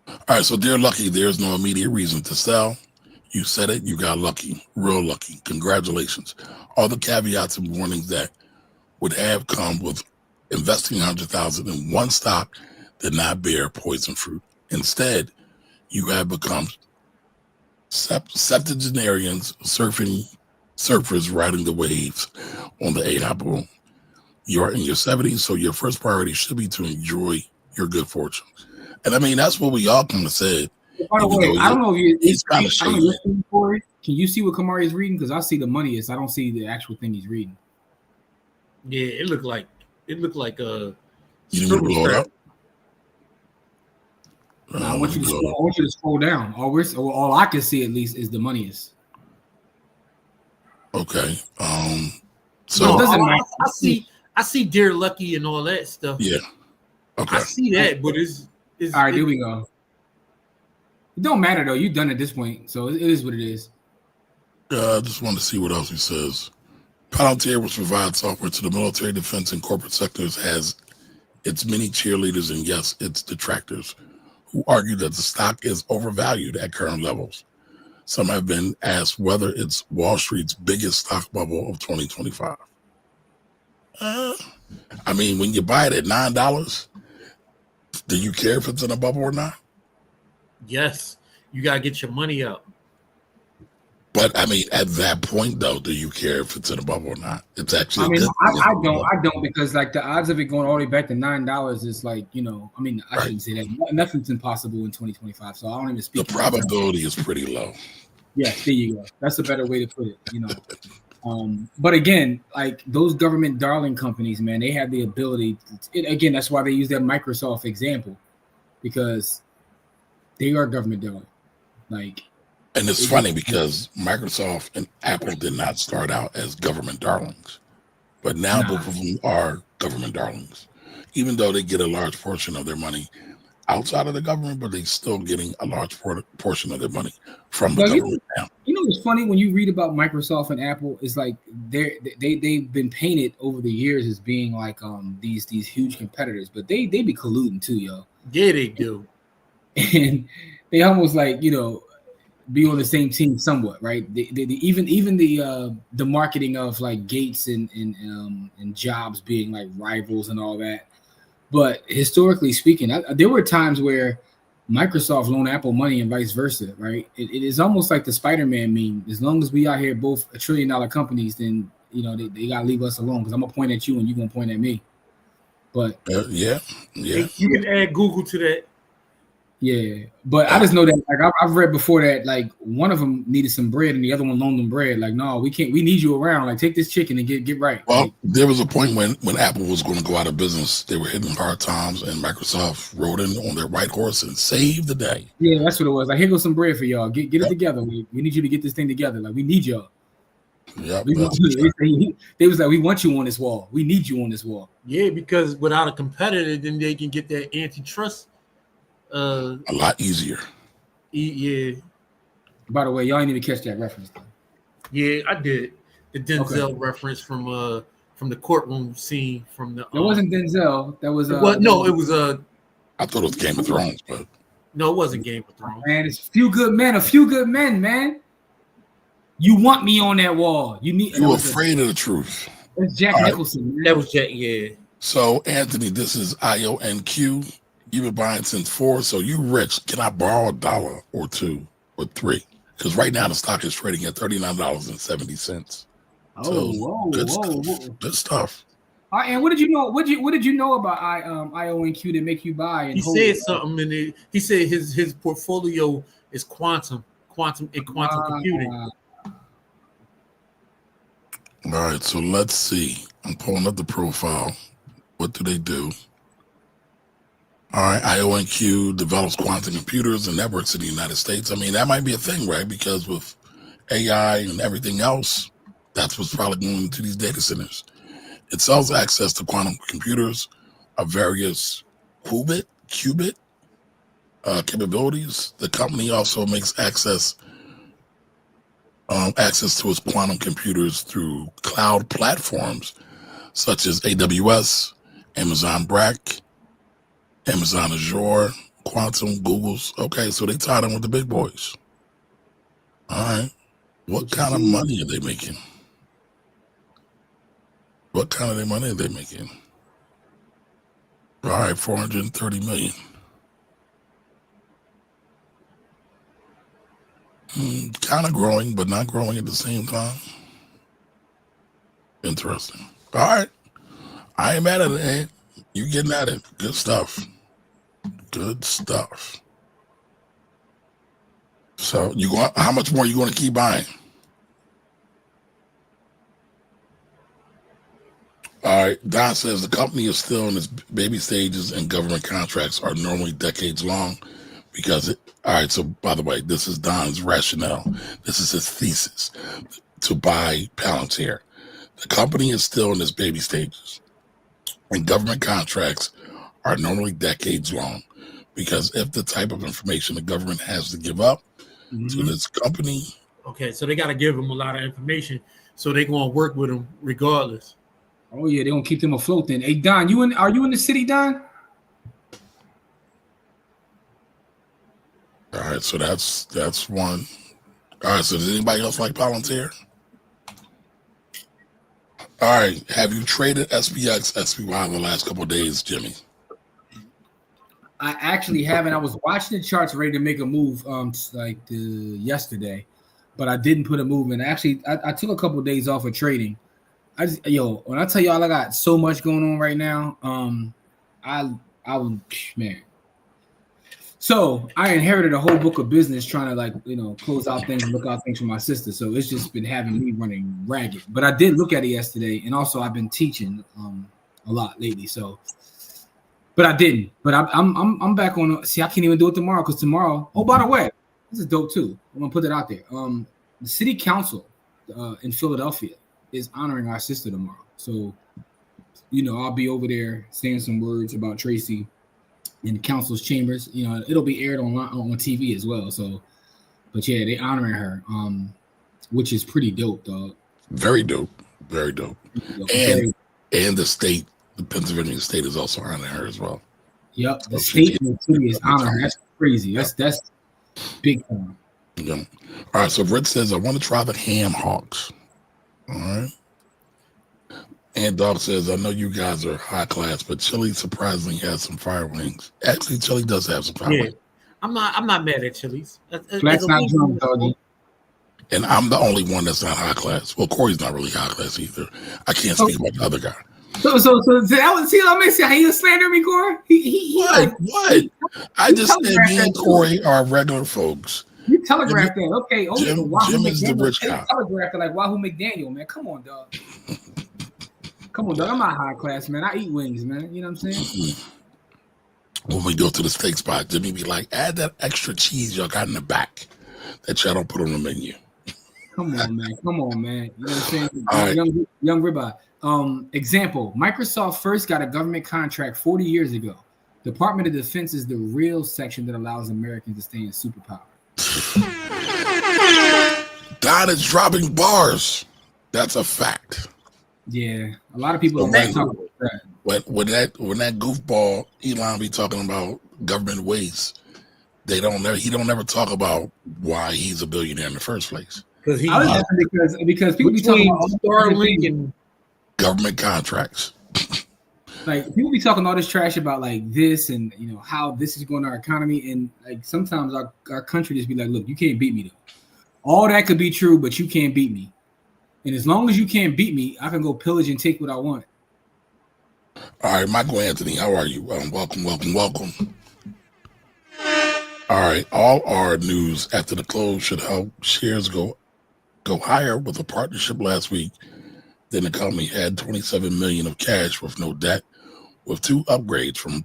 All right, so dear Lucky, there's no immediate reason to sell. You said it, you got lucky, real lucky. Congratulations. All the caveats and warnings that would have come with investing $100,000 in one stock did not bear poison fruit. Instead, you have become septuagenarians, surfers riding the waves on the A boom. You are in your 70s, so your first priority should be to enjoy your good fortune. And I mean, that's what we all kind of said. By the way, I don't know if he's kind of shady. Can you see what Kamari is reading? Because I see the money is. I don't see the actual thing he's reading. Yeah, it looked like a. You didn't blow it up. I want you to scroll down. All I can see at least is the money is. Okay. So no, it doesn't matter. I see Dear Lucky and all that stuff. Yeah. Okay. I see that, but it's all right. Here we go. It don't matter though. You've done it at this point, so it is what it is. I just want to see what else he says. Palantir, which provides software to the military, defense, and corporate sectors, has its many cheerleaders and yes, its detractors who argue that the stock is overvalued at current levels. Some have been asked whether it's Wall Street's biggest stock bubble of 2025. I mean, when you buy it at $9, do you care if it's in a bubble or not? Yes, you gotta get your money up. But I mean, at that point, though, do you care if it's in a bubble or not? It's actually. I mean, I don't because like the odds of it going all the way back to $9 is like I mean, I shouldn't say that. Nothing's impossible in 2025, so I don't even speak. The probability is pretty low. Yeah, there you go. That's a better way to put it. But again, like those government darling companies, man, they have the ability. Again, that's why they use that Microsoft example because they are government darling. And it's funny because Microsoft and Apple did not start out as government darlings, but now both of them are government darlings. Even though they get a large portion of their money outside of the government, but they're still getting a large portion of their money from the government now. You know what's funny when you read about Microsoft and Apple? It's like they've been painted over the years as being like these huge competitors, but they be colluding too, yo. Yeah, they do. And they almost like, you know, be on the same team somewhat, right? Even the marketing of like Gates and Jobs being like rivals and all that. But historically speaking, there were times where Microsoft loaned Apple money and vice versa, right? It is almost like the Spider-Man meme. As long as we out here both $1 trillion companies, then you know they gotta leave us alone because I'm gonna point at you and you're gonna point at me. But yeah, you can add Google to that. Yeah, but I just know that like I've read before that like one of them needed some bread and the other one loaned them bread. Like, no, we can't. We need you around. Like, take this chicken and get right. Well, like, there was a point when Apple was going to go out of business. They were hitting hard times, and Microsoft rode in on their white horse and saved the day. Yeah, that's what it was. Like, here goes some bread for y'all. Get it together. We need you to get this thing together. Like, we need y'all. Yeah, they was like, we want you on this wall. We need you on this wall. Yeah, because without a competitor, then they can get that antitrust. A lot easier. Yeah. By the way, y'all ain't even catch that reference though. Yeah, I did. The Denzel reference from the courtroom scene from the. That wasn't Denzel. That was. It was I thought it was Game of Thrones, but no, it wasn't Game of Thrones. Man, it's a few good men, man. You want me on that wall? You afraid of the truth. It's Jack Nicholson. Man. That was Jack. Yeah. So Anthony, this is IONQ. You've been buying since 4, so you rich. Can I borrow $1 or $2 or $3? Because right now the stock is trading at $39.70. Oh, Good stuff. And what did you know? What did you know about IONQ that make you buy? And he said something in it. He said his portfolio is quantum computing. All right, so let's see. I'm pulling up the profile. What do they do? All right, IONQ develops quantum computers and networks in the United States. I mean, that might be a thing, right? Because with AI and everything else, that's what's probably going into these data centers. It sells access to quantum computers of various qubit capabilities. The company also makes access to its quantum computers through cloud platforms such as AWS, Amazon Brack, Amazon Azure, Quantum, Google's. Okay, so they tied in with the big boys. All right. What kind of money are they making? What kind of money are they making? All right, 430 million. Kind of growing, but not growing at the same time. Interesting. All right. I ain't mad at it, eh? You getting at it. Good stuff. Good stuff. So how much more are you going to keep buying? All right. Don says the company is still in its baby stages and government contracts are normally decades long because all right. So by the way, this is Don's rationale. This is his thesis to buy Palantir. The company is still in its baby stages and government contracts are normally decades long. Because if the type of information the government has to give up to this company. Okay, so they got to give them a lot of information. So they're going to work with them regardless. Oh, yeah, they're going to keep them afloat then. Hey, Don, are you in the city, Don? All right, so that's one. All right, so does anybody else like Palantir? All right, have you traded SPX, SPY the last couple of days, Jimmy? I actually haven't. I was watching the charts ready to make a move yesterday, but I didn't put a move in. Actually, I took a couple of days off of trading. When I tell y'all I got so much going on right now, man. So I inherited a whole book of business trying to close out things and look out things for my sister. So it's just been having me running ragged. But I did look at it yesterday, and also I've been teaching a lot lately. So. But I didn't. But I'm back on. See, I can't even do it tomorrow because tomorrow. Oh, by the way, this is dope too. I'm gonna put it out there. The city council in Philadelphia is honoring our sister tomorrow. So, I'll be over there saying some words about Tracy. in council's chambers. You know, it'll be aired on TV as well. So, but yeah, they honoring her, which is pretty dope, dog. Very dope. Very dope. And the state, the Pennsylvania state, is also honoring her as well. Yep, the state and the city is honoring her. That's crazy. That's big time. Yeah. All right. So Rich says, I want to try the ham hocks. All right. And Dog says, I know you guys are high class, but Chili surprisingly has some fire wings. Actually, Chili does have some fire wings. I'm not mad at Chili's. That's not drunk, Doggy. And I'm the only one that's not high class. Well, Corey's not really high class either. I can't speak about the other guy. So that was, see, let me see how he was slandering me, Corey. What? I just said me and Corey are regular folks. You telegraphed that. Okay. Jim is the rich guy. Telegraphed it like Wahoo McDaniel, man. Come on, dog. Come on, dog. I'm not high class, man. I eat wings, man. You know what I'm saying? When we go to the steak spot, Jimmy be like, add that extra cheese y'all got in the back that y'all don't put on the menu. Come on, man. You know what I'm saying? Right. Young ribeye. Example, Microsoft first got a government contract 40 years ago. Department of Defense is the real section that allows Americans to stay in superpower. God is dropping bars. That's a fact. Yeah, a lot of people don't like talk about that. When that goofball Elon be talking about government waste, he don't never talk about why he's a billionaire in the first place. Because people be talking about Starlink and government contracts. Like people be talking all this trash about like this and you know how this is going to our economy, and like sometimes our country just be like, look, you can't beat me though. All that could be true, but you can't beat me. And as long as you can't beat me, I can go pillage and take what I want. All right, Michael Anthony, how are you? Welcome. All right, all our news after the close should help shares go higher with a partnership last week. Then the company had $27 million of cash with no debt, with 2 upgrades from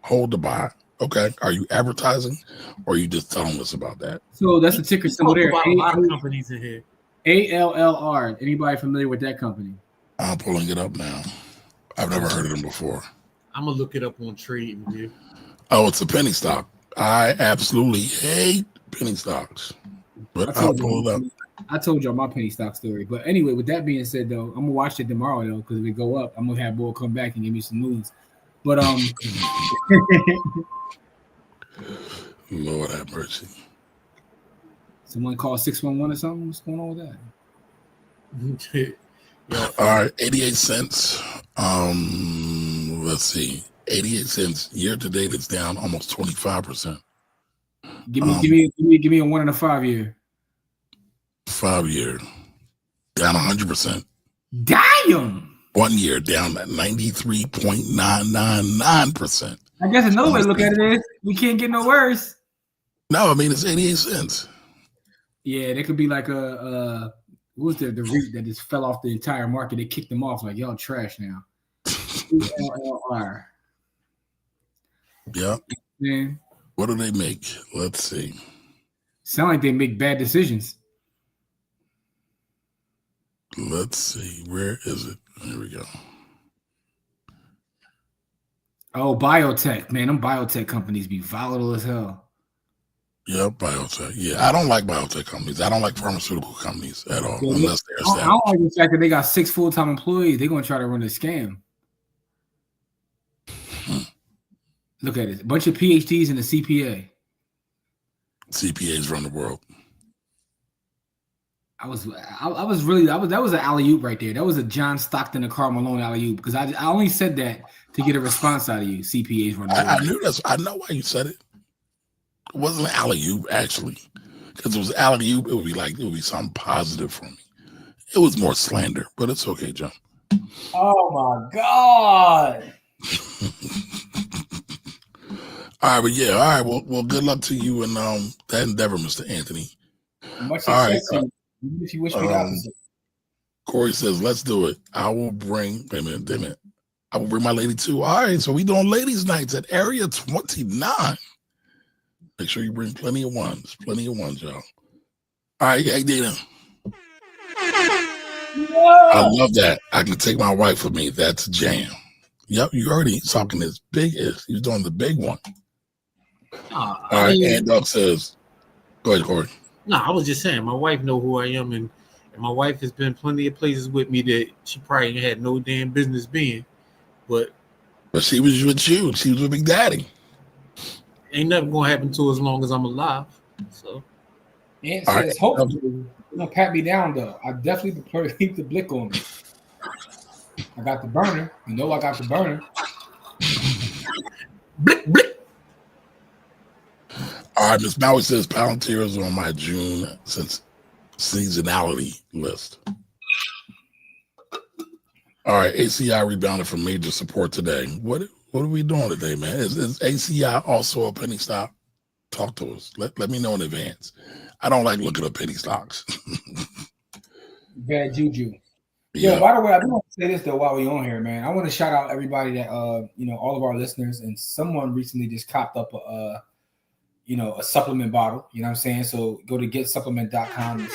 hold to buy. Okay, are you advertising, or are you just telling us about that? So that's the ticker symbol there. A lot of companies in here. ALLR. Anybody familiar with that company? I'm pulling it up now. I've never heard of them before. I'm gonna look it up on TradingView. Oh, it's a penny stock. I absolutely hate penny stocks, but I'll pull it up. I told y'all my penny stock story. But anyway, with that being said, though, I'm gonna watch it tomorrow though, because if it go up, I'm gonna have Bull come back and give me some news. But Lord have mercy. Someone call 611 or something. What's going on with that? All right, 88 cents. Let's see, 88 cents year to date. It's down almost 25%. Give me a 1 and a 5 year. 5 year down 100%. Damn. 1 year down at 93.999%. I guess another way to look at it is we can't get no worse. No, I mean it's 88 cents. Yeah, there could be like what was the REIT that just fell off the entire market? They kicked them off like y'all trash now. LLR. Yep. Yeah. What do they make? Let's see. Sound like they make bad decisions. Let's see. Where is it? There we go. Oh, biotech. Man, them biotech companies be volatile as hell. Yep, biotech. Yeah, I don't like biotech companies. I don't like pharmaceutical companies at all, unless they're established. I don't like the fact that they got 6 full-time employees. They're going to try to run a scam. Look at it. A bunch of PhDs and a CPA. CPAs run the world. That was an alley-oop right there. That was a John Stockton and Karl Malone alley-oop because I only said that to get a response out of you. CPAs run the world. I knew that's. I know why you said it. It wasn't an alley-oop actually, because it was alley-oop. It would be something positive for me. It was more slander, but it's okay, John. Oh my God. All right, but yeah, all right. Well, good luck to you and that endeavor, Mr. Anthony. Much all right. If you wish me the opposite. Corey says, "Let's do it. I will bring. Wait a minute. I will bring my lady too. All right. So we doing ladies' nights at Area 29. Make sure you bring plenty of ones, y'all. All right, hey Dana. I love that. I can take my wife with me. That's a jam. Yep, you already talking as big as he's doing the big one. All I right, mean, and Doug says, "Go ahead, Corey." No, I was just saying, my wife know who I am, and my wife has been plenty of places with me that she probably had no damn business being, but she was with you. She was with Big Daddy. Ain't nothing gonna happen to her as long as I'm alive. So, Aunt says, hopefully, you're gonna pat me down though. I definitely prefer to keep the blick on me. I got the burner. You know I got the burner. blick, blick. All right, Miss Maui says Palantir is on my June seasonality list. All right, ACI rebounded from major support today. What are we doing today, man? Is ACI also a penny stock? Talk to us. Let me know in advance. I don't like looking up penny stocks. Bad juju. Yeah. Yo, by the way, I do want to say this though while we're on here, man. I want to shout out everybody that all of our listeners, and someone recently just copped up a supplement bottle. You know what I'm saying? So go to getsupplement.com.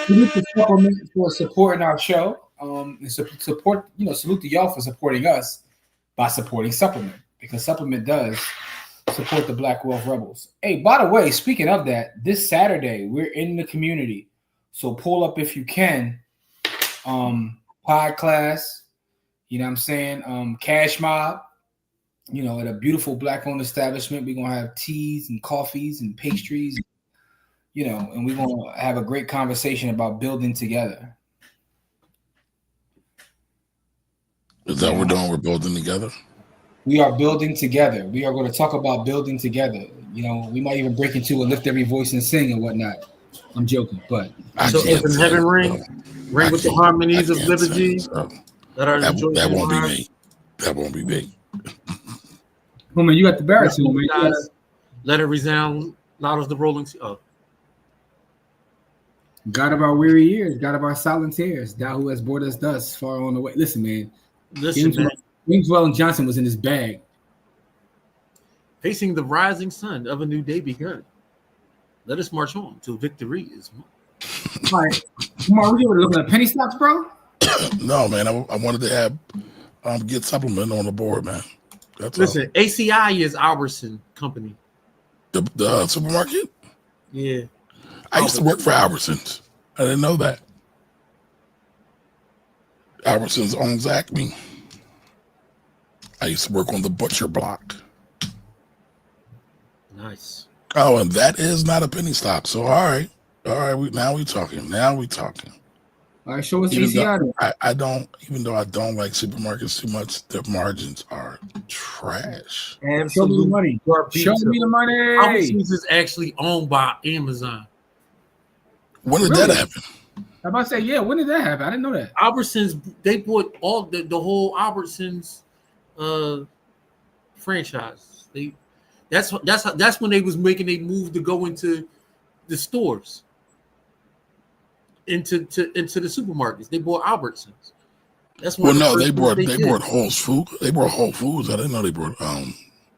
Salute the supplement for supporting our show. And support, salute to y'all for supporting us by supporting Supplement, because Supplement does support the Black Wealth Rebels. Hey, by the way, speaking of that, this Saturday we're in the community, so pull up if you can. Pod class, you know what I'm saying? Cash mob, at a beautiful Black-owned establishment. We're gonna have teas and coffees and pastries, and we're gonna have a great conversation about building together. Is that what we're doing? We're building together? We are building together. We are going to talk about building together. We might even break into a lift every voice and sing and whatnot. I'm joking, but so open heaven ring with the harmonies of liberty that won't be me. That won't be me. Oh man, you got the baritone, man. Let it resound loud as the rolling sea. Oh. God of our weary years, God of our silent tears, thou who has brought us thus far on the way. Listen, man. James Weldon Johnson was in his bag. Facing the rising sun of a new day begun. Let us march on till victory is won. All right. Come on, we were looking at penny stocks, bro? No, man. I wanted to have Get Supplement on the board, man. Listen, ACI is Albertson Company. The supermarket? Yeah. I used to work for Albertsons. I didn't know that. Albertsons owns Acme. I used to work on the butcher block. Nice. Oh, and that is not a penny stock. So all right. Now we talking. All right, show us ACI. Even though I don't like supermarkets too much, their margins are trash. Show me the money. Show me the money. Albertsons is actually owned by Amazon. When did that happen? I'm about to say, yeah. When did that happen? I didn't know that. Albertsons, they bought all the whole Albertsons franchise. That's when they was making a move to go into the stores, into the supermarkets. They bought Albertsons. That's when they bought Whole Foods. They bought Whole Foods. I didn't know they bought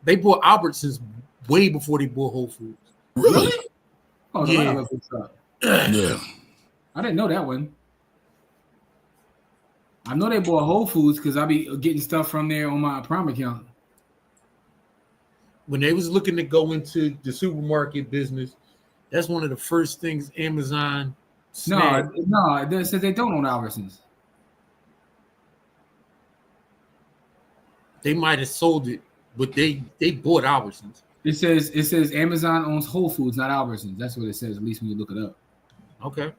They bought Albertsons way before they bought Whole Foods. Really? Oh yeah. Yeah. I didn't know that one. I know they bought Whole Foods because I be getting stuff from there on my Prime account. When they was looking to go into the supermarket business, that's one of the first things Amazon snagged. No, they said they don't own Albertsons. They might have sold it, but they bought Albertsons. It says Amazon owns Whole Foods, not Albertsons. That's what it says, at least when you look it up. Okay.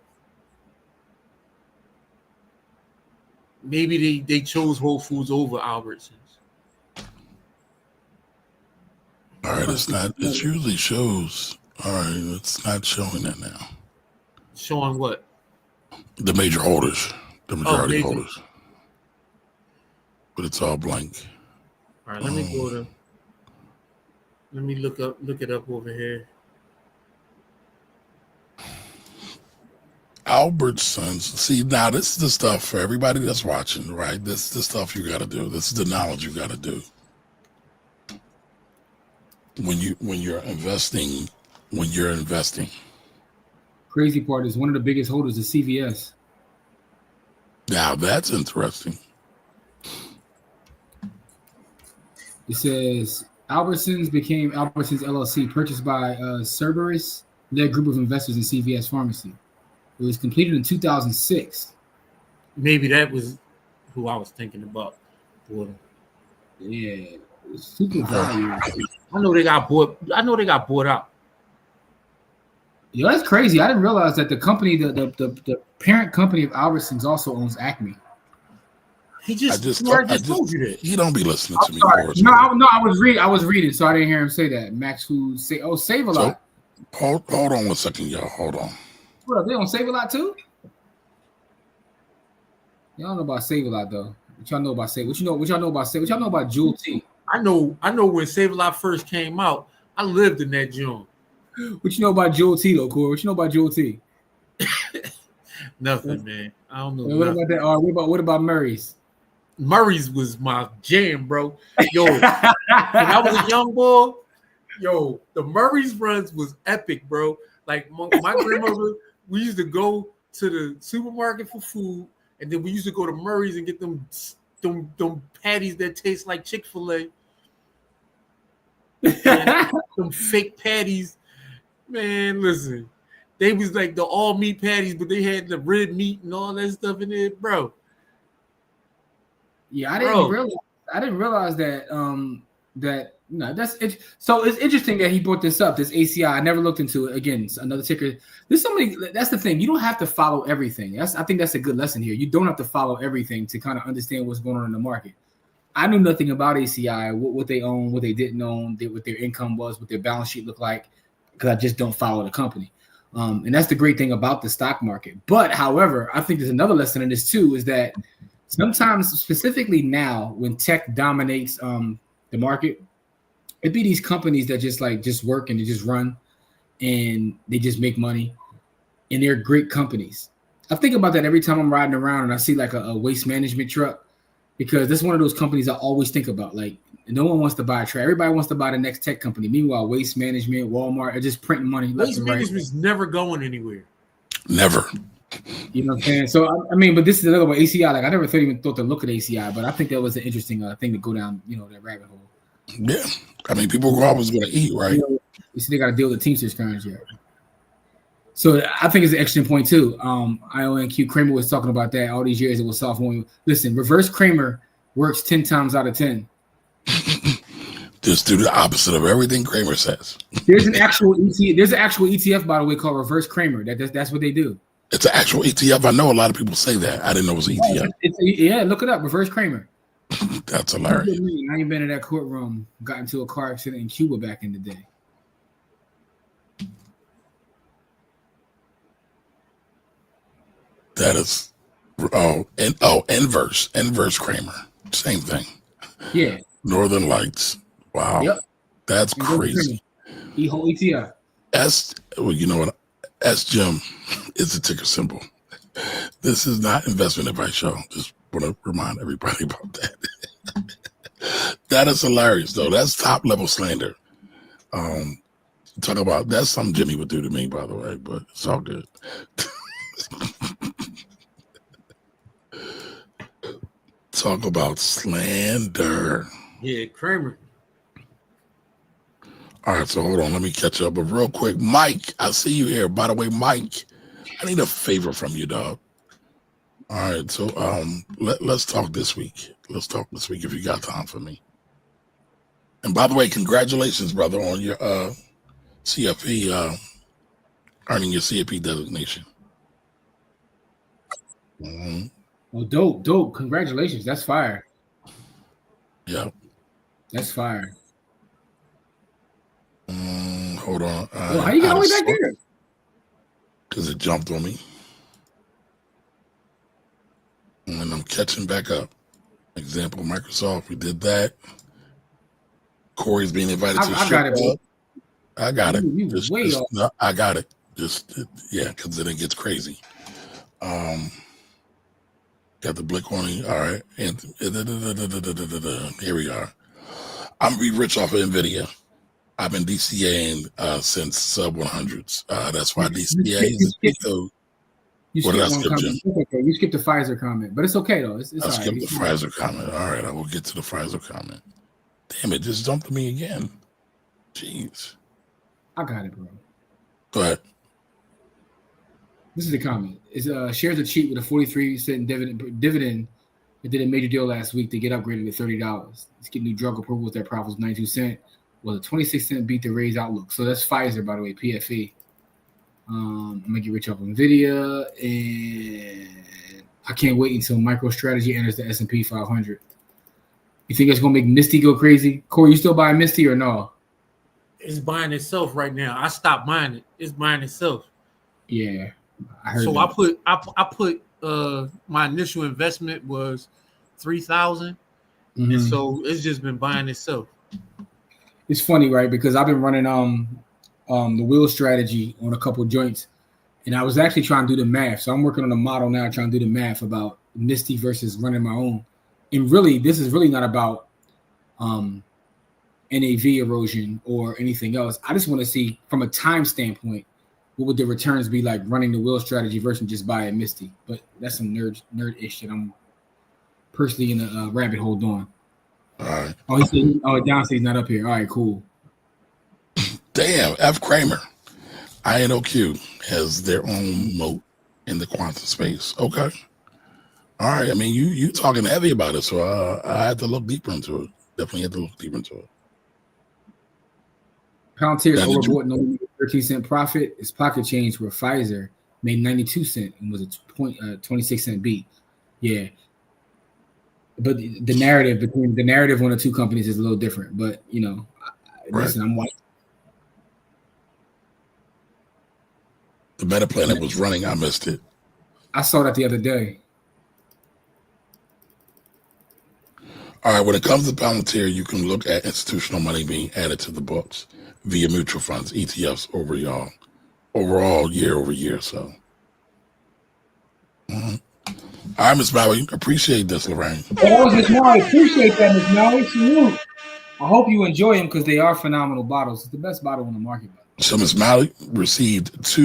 Maybe they chose Whole Foods over Albertsons. All right, it usually shows. All right, it's not showing that now. Showing what? The major holders, the majority holders. But it's all blank. All right, let me look it up over here. Albertsons. See, now this is the stuff for everybody that's watching, right? This is the stuff you got to do. This is the knowledge you got to do. When you're investing. Crazy part is one of the biggest holders is CVS. Now that's interesting. It says Albertsons became Albertsons LLC, purchased by Cerberus, led group of investors in CVS Pharmacy. It was completed in 2006. Maybe that was who I was thinking about. Yeah, super value. I know they got bought out. Yo, that's crazy. I didn't realize that the company, the parent company of Albertsons, also owns Acme. I just told you that. He don't be listening to me. No, I was reading, so I didn't hear him say that. Max Foods Save a Lot. Hold on 1 second, y'all. Hold on. What up? They don't Save a Lot too? Y'all don't know about Save a Lot though. What y'all know about Save? What y'all know about Save? What y'all know about Jewel T? I know when Save a Lot first came out, I lived in that joint. What you know about Jewel T though, Corey? What you know about Jewel T? Nothing, man. I don't know. What about that? What about Murray's? Murray's was my jam, bro. Yo, when I was a young boy, the Murray's runs was epic, bro. Like my grandmother, we used to go to the supermarket for food, and then we used to go to Murray's and get them patties that taste like Chick-fil-A. Some fake patties. Man, listen. They was like the all meat patties, but they had the red meat and all that stuff in it, bro. Yeah, I didn't realize that that's it. So it's interesting that he brought this up, this ACI. I never looked into it. Again, it's another ticker. There's so many. That's the thing. You don't have to follow everything. I think that's a good lesson here. You don't have to follow everything to kind of understand what's going on in the market. I knew nothing about ACI, what they own, what they didn't own, what their income was, what their balance sheet looked like, because I just don't follow the company. And that's the great thing about the stock market. But however, I think there's another lesson in this too, is that sometimes, specifically now, when tech dominates the market, it'd be these companies that just work and they just run and they just make money, and they're great companies. I think about that every time I'm riding around and I see like a waste management truck, because that's one of those companies I always think about. Like, no one wants to buy a truck. Everybody wants to buy the next tech company. Meanwhile, Waste Management, Walmart are just printing money. Waste Management's never going anywhere. Never. You know what I'm saying? So, I mean, but this is another one. ACI, like I never even thought to look at ACI, but I think that was an interesting thing to go down, that rabbit hole. Yeah. I mean, people are always going to eat, right? You see, they got to deal with the Teamsters currency. So I think it's an excellent point too. IONQ Kramer was talking about that all these years. It was sophomore. Listen, reverse Kramer works 10 times out of 10. Just do the opposite of everything Kramer says. There's an actual ETF, by the way, called Reverse Kramer. That's what they do. It's an actual ETF. I know a lot of people say that. I didn't know it was an ETF. Yeah, look it up. Reverse Kramer. That's hilarious. I ain't been in that courtroom. Got into a car accident in Cuba back in the day. That is, inverse Kramer, same thing. Yeah. Northern Lights. Wow. Yep. That's crazy. Whole ETF. Well, you know what? SGEM is the ticker symbol. This is not investment advice show. Just want to remind everybody about that. That is hilarious, though. That's top level slander. Talk about that's something Jimmy would do to me, by the way, but it's all good. Talk about slander. Yeah, Kramer. All right, so hold on. Let me catch up. But real quick, Mike, I see you here. By the way, Mike, I need a favor from you, dog. All right, so let's talk this week. Let's talk this week if you got time for me. And by the way, congratulations, brother, on your CFP, earning your CFP designation. Mm-hmm. Well, dope. Congratulations. That's fire. Yeah. That's fire. Hold on. Well, how you get all the way back there? Because it jumped on me. And I'm catching back up. Example, Microsoft, we did that. Corey's being invited to the show. I got it. No, I got it. Because then it gets crazy. Got the blick on it. All right. And here we are. I'm be rich off of NVIDIA. I've been DCAing since sub 100s. That's why DCA is a code. What did I skip, Jim? Okay. You skipped the Pfizer comment, but it's okay though. It's I skipped the Pfizer comment. All right, I will get to the Pfizer comment. Damn it, just jumped to me again. Jeez. I got it, bro. Go ahead. This is the comment. It's shares are cheap with a 43% dividend. It did a major deal last week to get upgraded to $30. It's getting new drug approval with their profit was 92 cents. Well, a 26-cent beat the raised outlook. So that's Pfizer, by the way, PFE. I'm gonna get rich off NVIDIA, and I can't wait until MicroStrategy enters the S&P 500. You think it's gonna make Misty go crazy? Corey, you still buying Misty or no? It's buying itself right now. I stopped buying it. It's buying itself. Yeah, I heard. So that. I put my initial investment was $3,000, and so it's just been buying itself. It's funny, right? Because I've been running the wheel strategy on a couple joints, and I was actually trying to do the math. So I'm working on a model now, trying to do the math about Misty versus running my own. And really, this is really not about NAV erosion or anything else. I just want to see from a time standpoint, what would the returns be like running the wheel strategy versus just buying Misty? But that's some nerd-ish shit. I'm personally in a rabbit hole doing. All right. Oh, he said, Downstairs not up here. All right, cool. Damn, F. Kramer. INOQ has their own moat in the quantum space. Okay. All right. I mean, you talking heavy about it, so I had to look deeper into it. Definitely had to look deeper into it. Palantir overbought and only 13-cent profit. Its pocket change where Pfizer made 92 cents and was a 26-cent beat. Yeah. But the narrative on the two companies is a little different. But listen, I'm white. The Metaplanet was running. I missed it. I saw that the other day. All right. When it comes to Palantir, you can look at institutional money being added to the books via mutual funds, ETFs overall year over year. So, all right, Miss Mallory, appreciate this, Lorraine. That was Miss Mallory. Appreciate that, Miss Mallory. Salute. I hope you enjoy them because they are phenomenal bottles. It's the best bottle on the market. So Miss Mallory received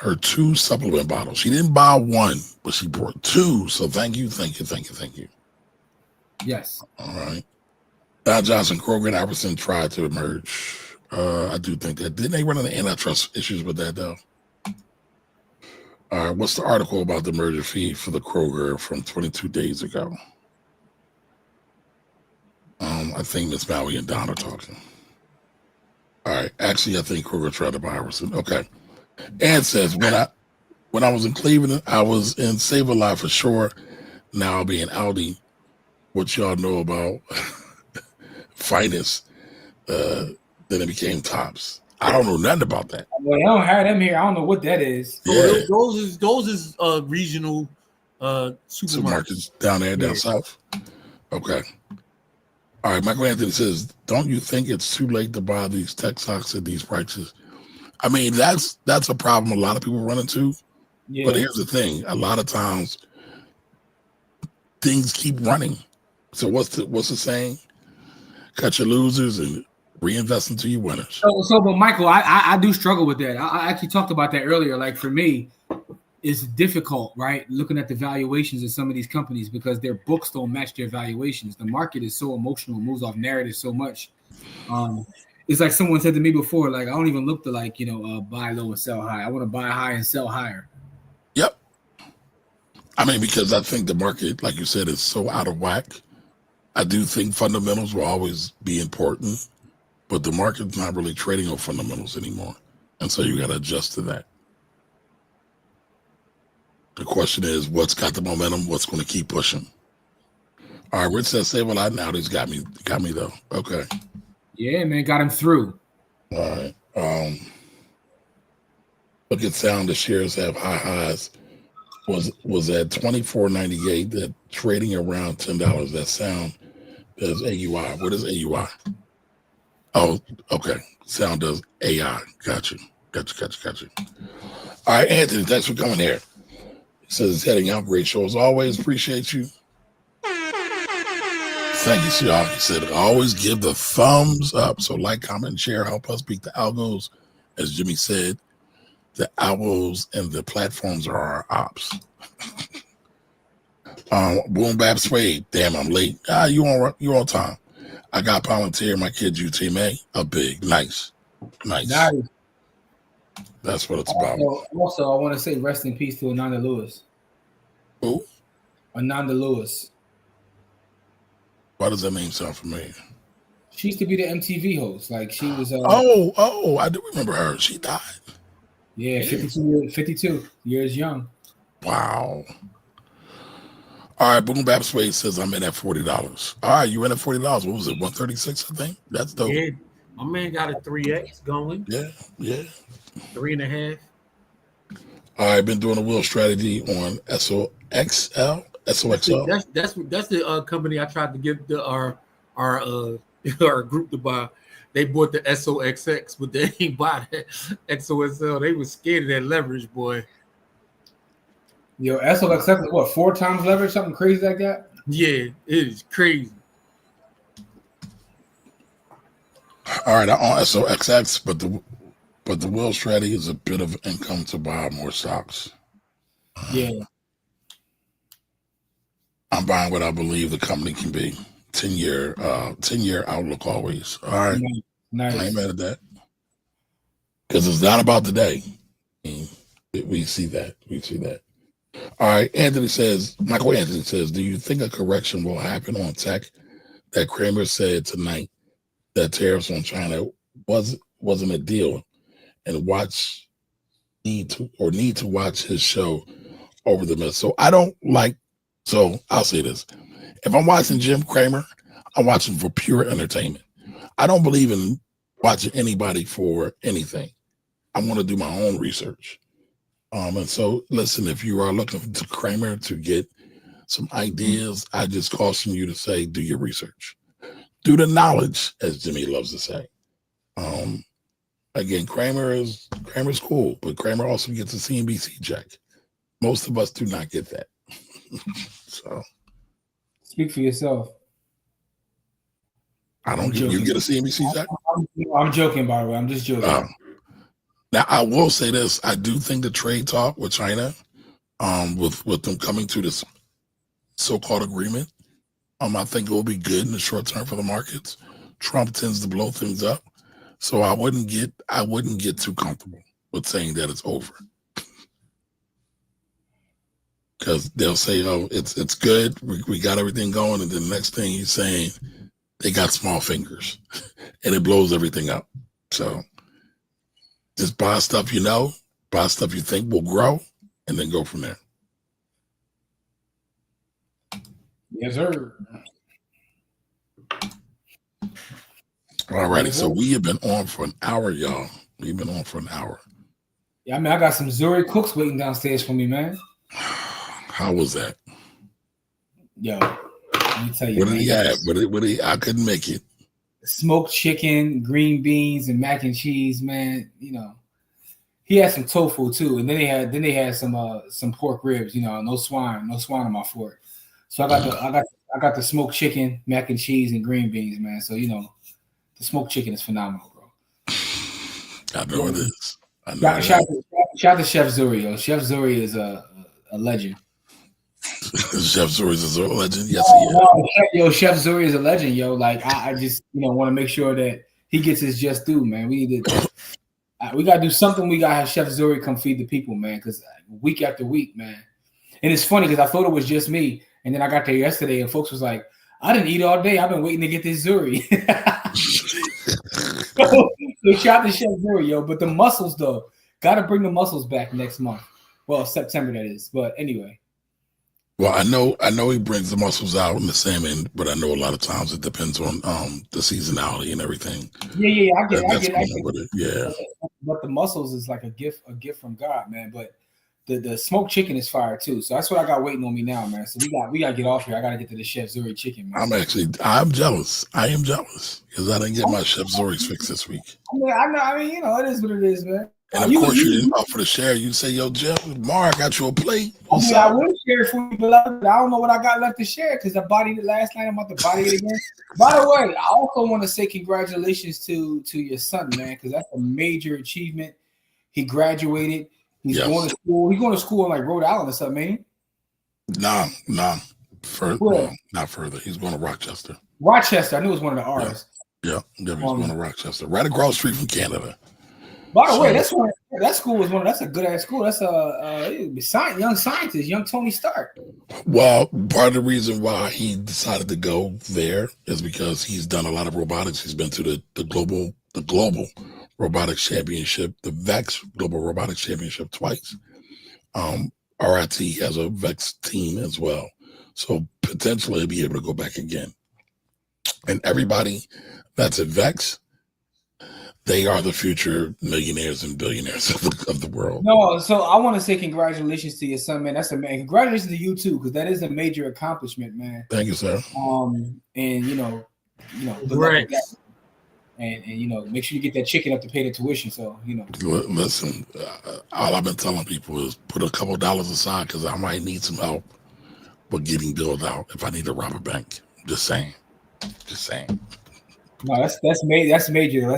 her two supplement bottles. She didn't buy one, but she brought two. So thank you. Yes. All right. Dow Johnson, Kroger, and Albertson tried to emerge. I do think that. Didn't they run into antitrust issues with that, though? All right. What's the article about the merger fee for the Kroger from 22 days ago? I think Miss Mallory and Don are talking. All right. Actually, I think Kroger tried to buy Albertson. Okay. Ed says, when I was in Cleveland, I was in Save-A-Lot for sure. Now I'll be in Aldi. What y'all know about finest, then it became Tops. I don't know nothing about that. Well, I don't have them here. I don't know what that is. Yeah. Those is regional supermarkets down there, down south. Okay. All right. Michael Anthony says, don't you think it's too late to buy these tech stocks at these prices? I mean, that's a problem a lot of people run into. Yeah. But here's the thing. A lot of times things keep running. So what's the saying? Cut your losers and reinvest into your winners. But Michael, I do struggle with that. I actually talked about that earlier. Like for me, it's difficult, right? Looking at the valuations of some of these companies because their books don't match their valuations. The market is so emotional, moves off narrative so much. It's like someone said to me before, like I don't even look to buy low and sell high. I want to buy high and sell higher. Yep. I mean, because I think the market, like you said, is so out of whack. I do think fundamentals will always be important, but the market's not really trading on fundamentals anymore. And so you got to adjust to that. The question is, what's got the momentum? What's going to keep pushing? All right, Rich says, Save-A-Lot now. He's got me though. Okay. Yeah, man, got him through. All right. Look at Sound. The shares have high highs. Was at $24.98. That trading around $10. That Sound does AUI. What is AUI? Oh, okay. Sound does AI. Gotcha. All right, Anthony, thanks for coming here. He says it's heading out. Great show as always. Appreciate you. Thank you, Sean. He said always give the thumbs up. So like, comment, and share. Help us beat the algos. As Jimmy said, the algos and the platforms are our ops. Boom Bap Suede. Damn, I'm late. You on time. I got Palantir, my kids UTMA, a big, nice. That's what it's about. Also, I want to say rest in peace to Ananda Lewis. Who? Ananda Lewis. Why does that name sound familiar? She used to be the MTV host. Like she was. I do remember her. She died. Yeah, 52 years young. Wow. All right, Boom Bap Sway says I'm in at $40. All right, you in at $40. What was it? 136, I think. That's dope. Yeah, my man got a 3X going. Yeah. 3.5. All right, been doing a wheel strategy on SOXL. That's the company I tried to give our group to buy. They bought the SOXX, but they ain't buy that XOSL. They was scared of that leverage, boy. Yo, SOXX is what, 4 times leverage, something crazy like that? Yeah, it is crazy. All right, I own SOXX, but the wheel strategy is a bit of income to buy more stocks. Yeah. I'm buying what I believe the company can be. 10-year outlook always. All right. Nice. I ain't mad at that. Because it's not about today. We see that. All right. Michael Anthony says, do you think a correction will happen on tech? That Kramer said tonight that tariffs on China wasn't a deal, and need to watch his show over the mess. So I'll say this. If I'm watching Jim Cramer, I'm watching for pure entertainment. I don't believe in watching anybody for anything. I want to do my own research. And so, listen, if you are looking to Cramer to get some ideas, I just caution you to say, do your research. Do the knowledge, as Jimmy loves to say. Again, Kramer's cool, but Kramer also gets a CNBC check. Most of us do not get that. So. Speak for yourself. I don't get you get a CNBC check? I'm joking, by the way. I'm just joking. Now, I will say this. I do think the trade talk with China, with them coming to this so-called agreement, I think it will be good in the short term for the markets. Trump tends to blow things up. So I wouldn't get too comfortable with saying that it's over. Because they'll say, oh, it's good. We got everything going. And then the next thing he's saying, they got small fingers. And it blows everything up. So just buy stuff buy stuff you think will grow, and then go from there. Yes, sir. All righty. So we have been on for an hour, y'all. We've been on for an hour. Yeah, I mean, I got some Zuri cooks waiting downstairs for me, man. How was that? Yo, let me tell you. What did he have? I couldn't make it. Smoked chicken, green beans, and mac and cheese, man. You know, he had some tofu too, and then they had some pork ribs. You know, no swine on my fork. So I got the smoked chicken, mac and cheese, and green beans, man. So you know, the smoked chicken is phenomenal, bro. I know it is. Shout to Chef Zuri, yo. Chef Zuri is a legend. Chef Zuri is a legend. Yes, he is. Yo, Chef Zuri is a legend, yo. Like I just want to make sure that he gets his just due, man. We gotta do something. We gotta have Chef Zuri come feed the people, man. Because week after week, man. And it's funny because I thought it was just me, and then I got there yesterday, and folks was like, "I didn't eat all day. I've been waiting to get this Zuri." So shout out to Chef Zuri, yo. But the muscles, though, gotta bring the muscles back next month. Well, September that is. But anyway. Well, I know he brings the muscles out in the salmon, but I know a lot of times it depends on the seasonality and everything. Yeah, I get it. Yeah. But the muscles is like a gift from God, man. But the smoked chicken is fire too. So that's what I got waiting on me now, man. So we gotta get off here. I gotta get to the Chef Zuri chicken, man. I'm jealous. I am jealous because I didn't get my Chef Zuri's fix this week. I mean, it is what it is, man. And of course, you didn't offer to share. You say, "Yo, Jeff, Mark got you a plate." I would share it for you, but I don't know what I got left to share because I bodied it last night. I'm about to body it again. By the way, I also want to say congratulations to your son, man, because that's a major achievement. He graduated. He's going to school. He's going to school in like Rhode Island or something, man. Nah. Not further. He's going to Rochester. Rochester. I knew it was one of the R's. Yeah, he's going to Rochester, right across the street from Canada. By the way, that school was that's a good ass school. That's young scientist, young Tony Stark. Well, part of the reason why he decided to go there is because he's done a lot of robotics. He's been to the global robotics championship, the VEX Global Robotics Championship twice. RIT has a VEX team as well, so potentially he'll be able to go back again. And everybody that's at VEX, they are the future millionaires and billionaires of the world. No, so I want to say congratulations to your son, man. That's man. Congratulations to you too, because that is a major accomplishment, man. Thank you, sir. And you know, right. And make sure you get that chicken up to pay the tuition. So Listen, all I've been telling people is put a couple dollars aside because I might need some help with getting billed out if I need to rob a bank. Just saying. No, that's major. That's major, man.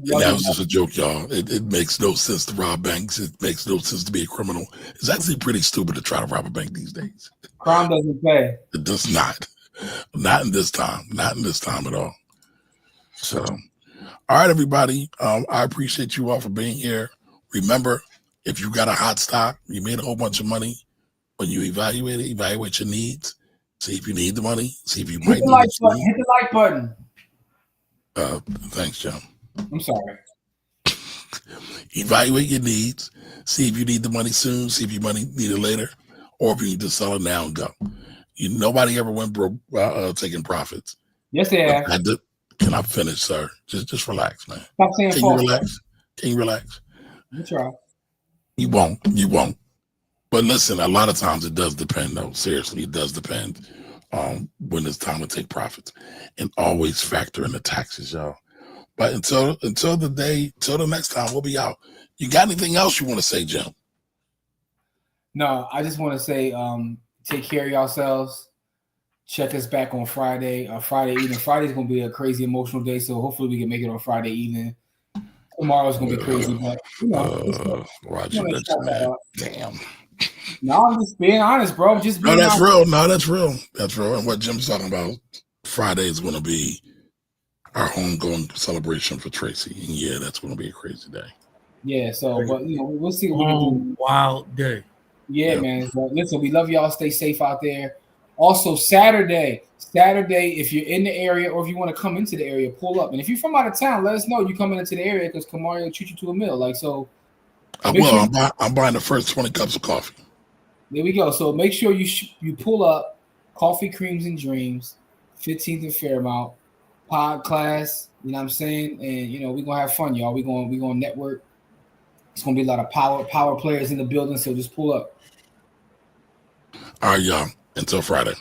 That was just a joke, y'all. It makes no sense to rob banks. It makes no sense to be a criminal. It's actually pretty stupid to try to rob a bank these days. Crime doesn't pay. It does not. Not in this time. Not in this time at all. So, all right, everybody. I appreciate you all for being here. Remember, if you got a hot stock, you made a whole bunch of money, when you evaluate your needs, see if you need the money, see if you might need it. Hit the like button. Thanks, John. I'm sorry. Evaluate your needs. See if you need the money soon. See if you need it later, or if you need to sell it now and go. Nobody ever went broke taking profits. Yes, they have. Can I finish, sir? Just relax, man. Stop saying Can you relax? Can you relax? You try. You won't. But listen, a lot of times it does depend, though. Seriously, it does depend. When it's time to take profits, and always factor in the taxes, y'all. But until the next time, we'll be out. You got anything else you want to say, Jim? No, I just want to say, take care of yourselves. Check us back on Friday. Friday evening. Friday's gonna be a crazy emotional day, so hopefully we can make it on Friday evening. Tomorrow's gonna be crazy, but Roger, that's mad. Damn. No, I'm just being honest, bro. Just being honest. Real. No, that's real. That's real. And what Jim's talking about, Friday is going to be our homegoing celebration for Tracy. And yeah, that's going to be a crazy day. Yeah. So, but we'll see what we can do. Wild day. Yeah, man. So, listen, we love y'all. Stay safe out there. Also, Saturday, if you're in the area or if you want to come into the area, pull up. And if you're from out of town, let us know you're coming into the area because Kamari will treat you to a meal. Like so. I'm buying the first 20 cups of coffee. There we go. So make sure you pull up Coffee, Creams, and Dreams, 15th and Fairmount, pod class, you know what I'm saying? And, we're going to have fun, y'all. We're going to network. It's going to be a lot of power players in the building, so just pull up. All right, y'all. Until Friday.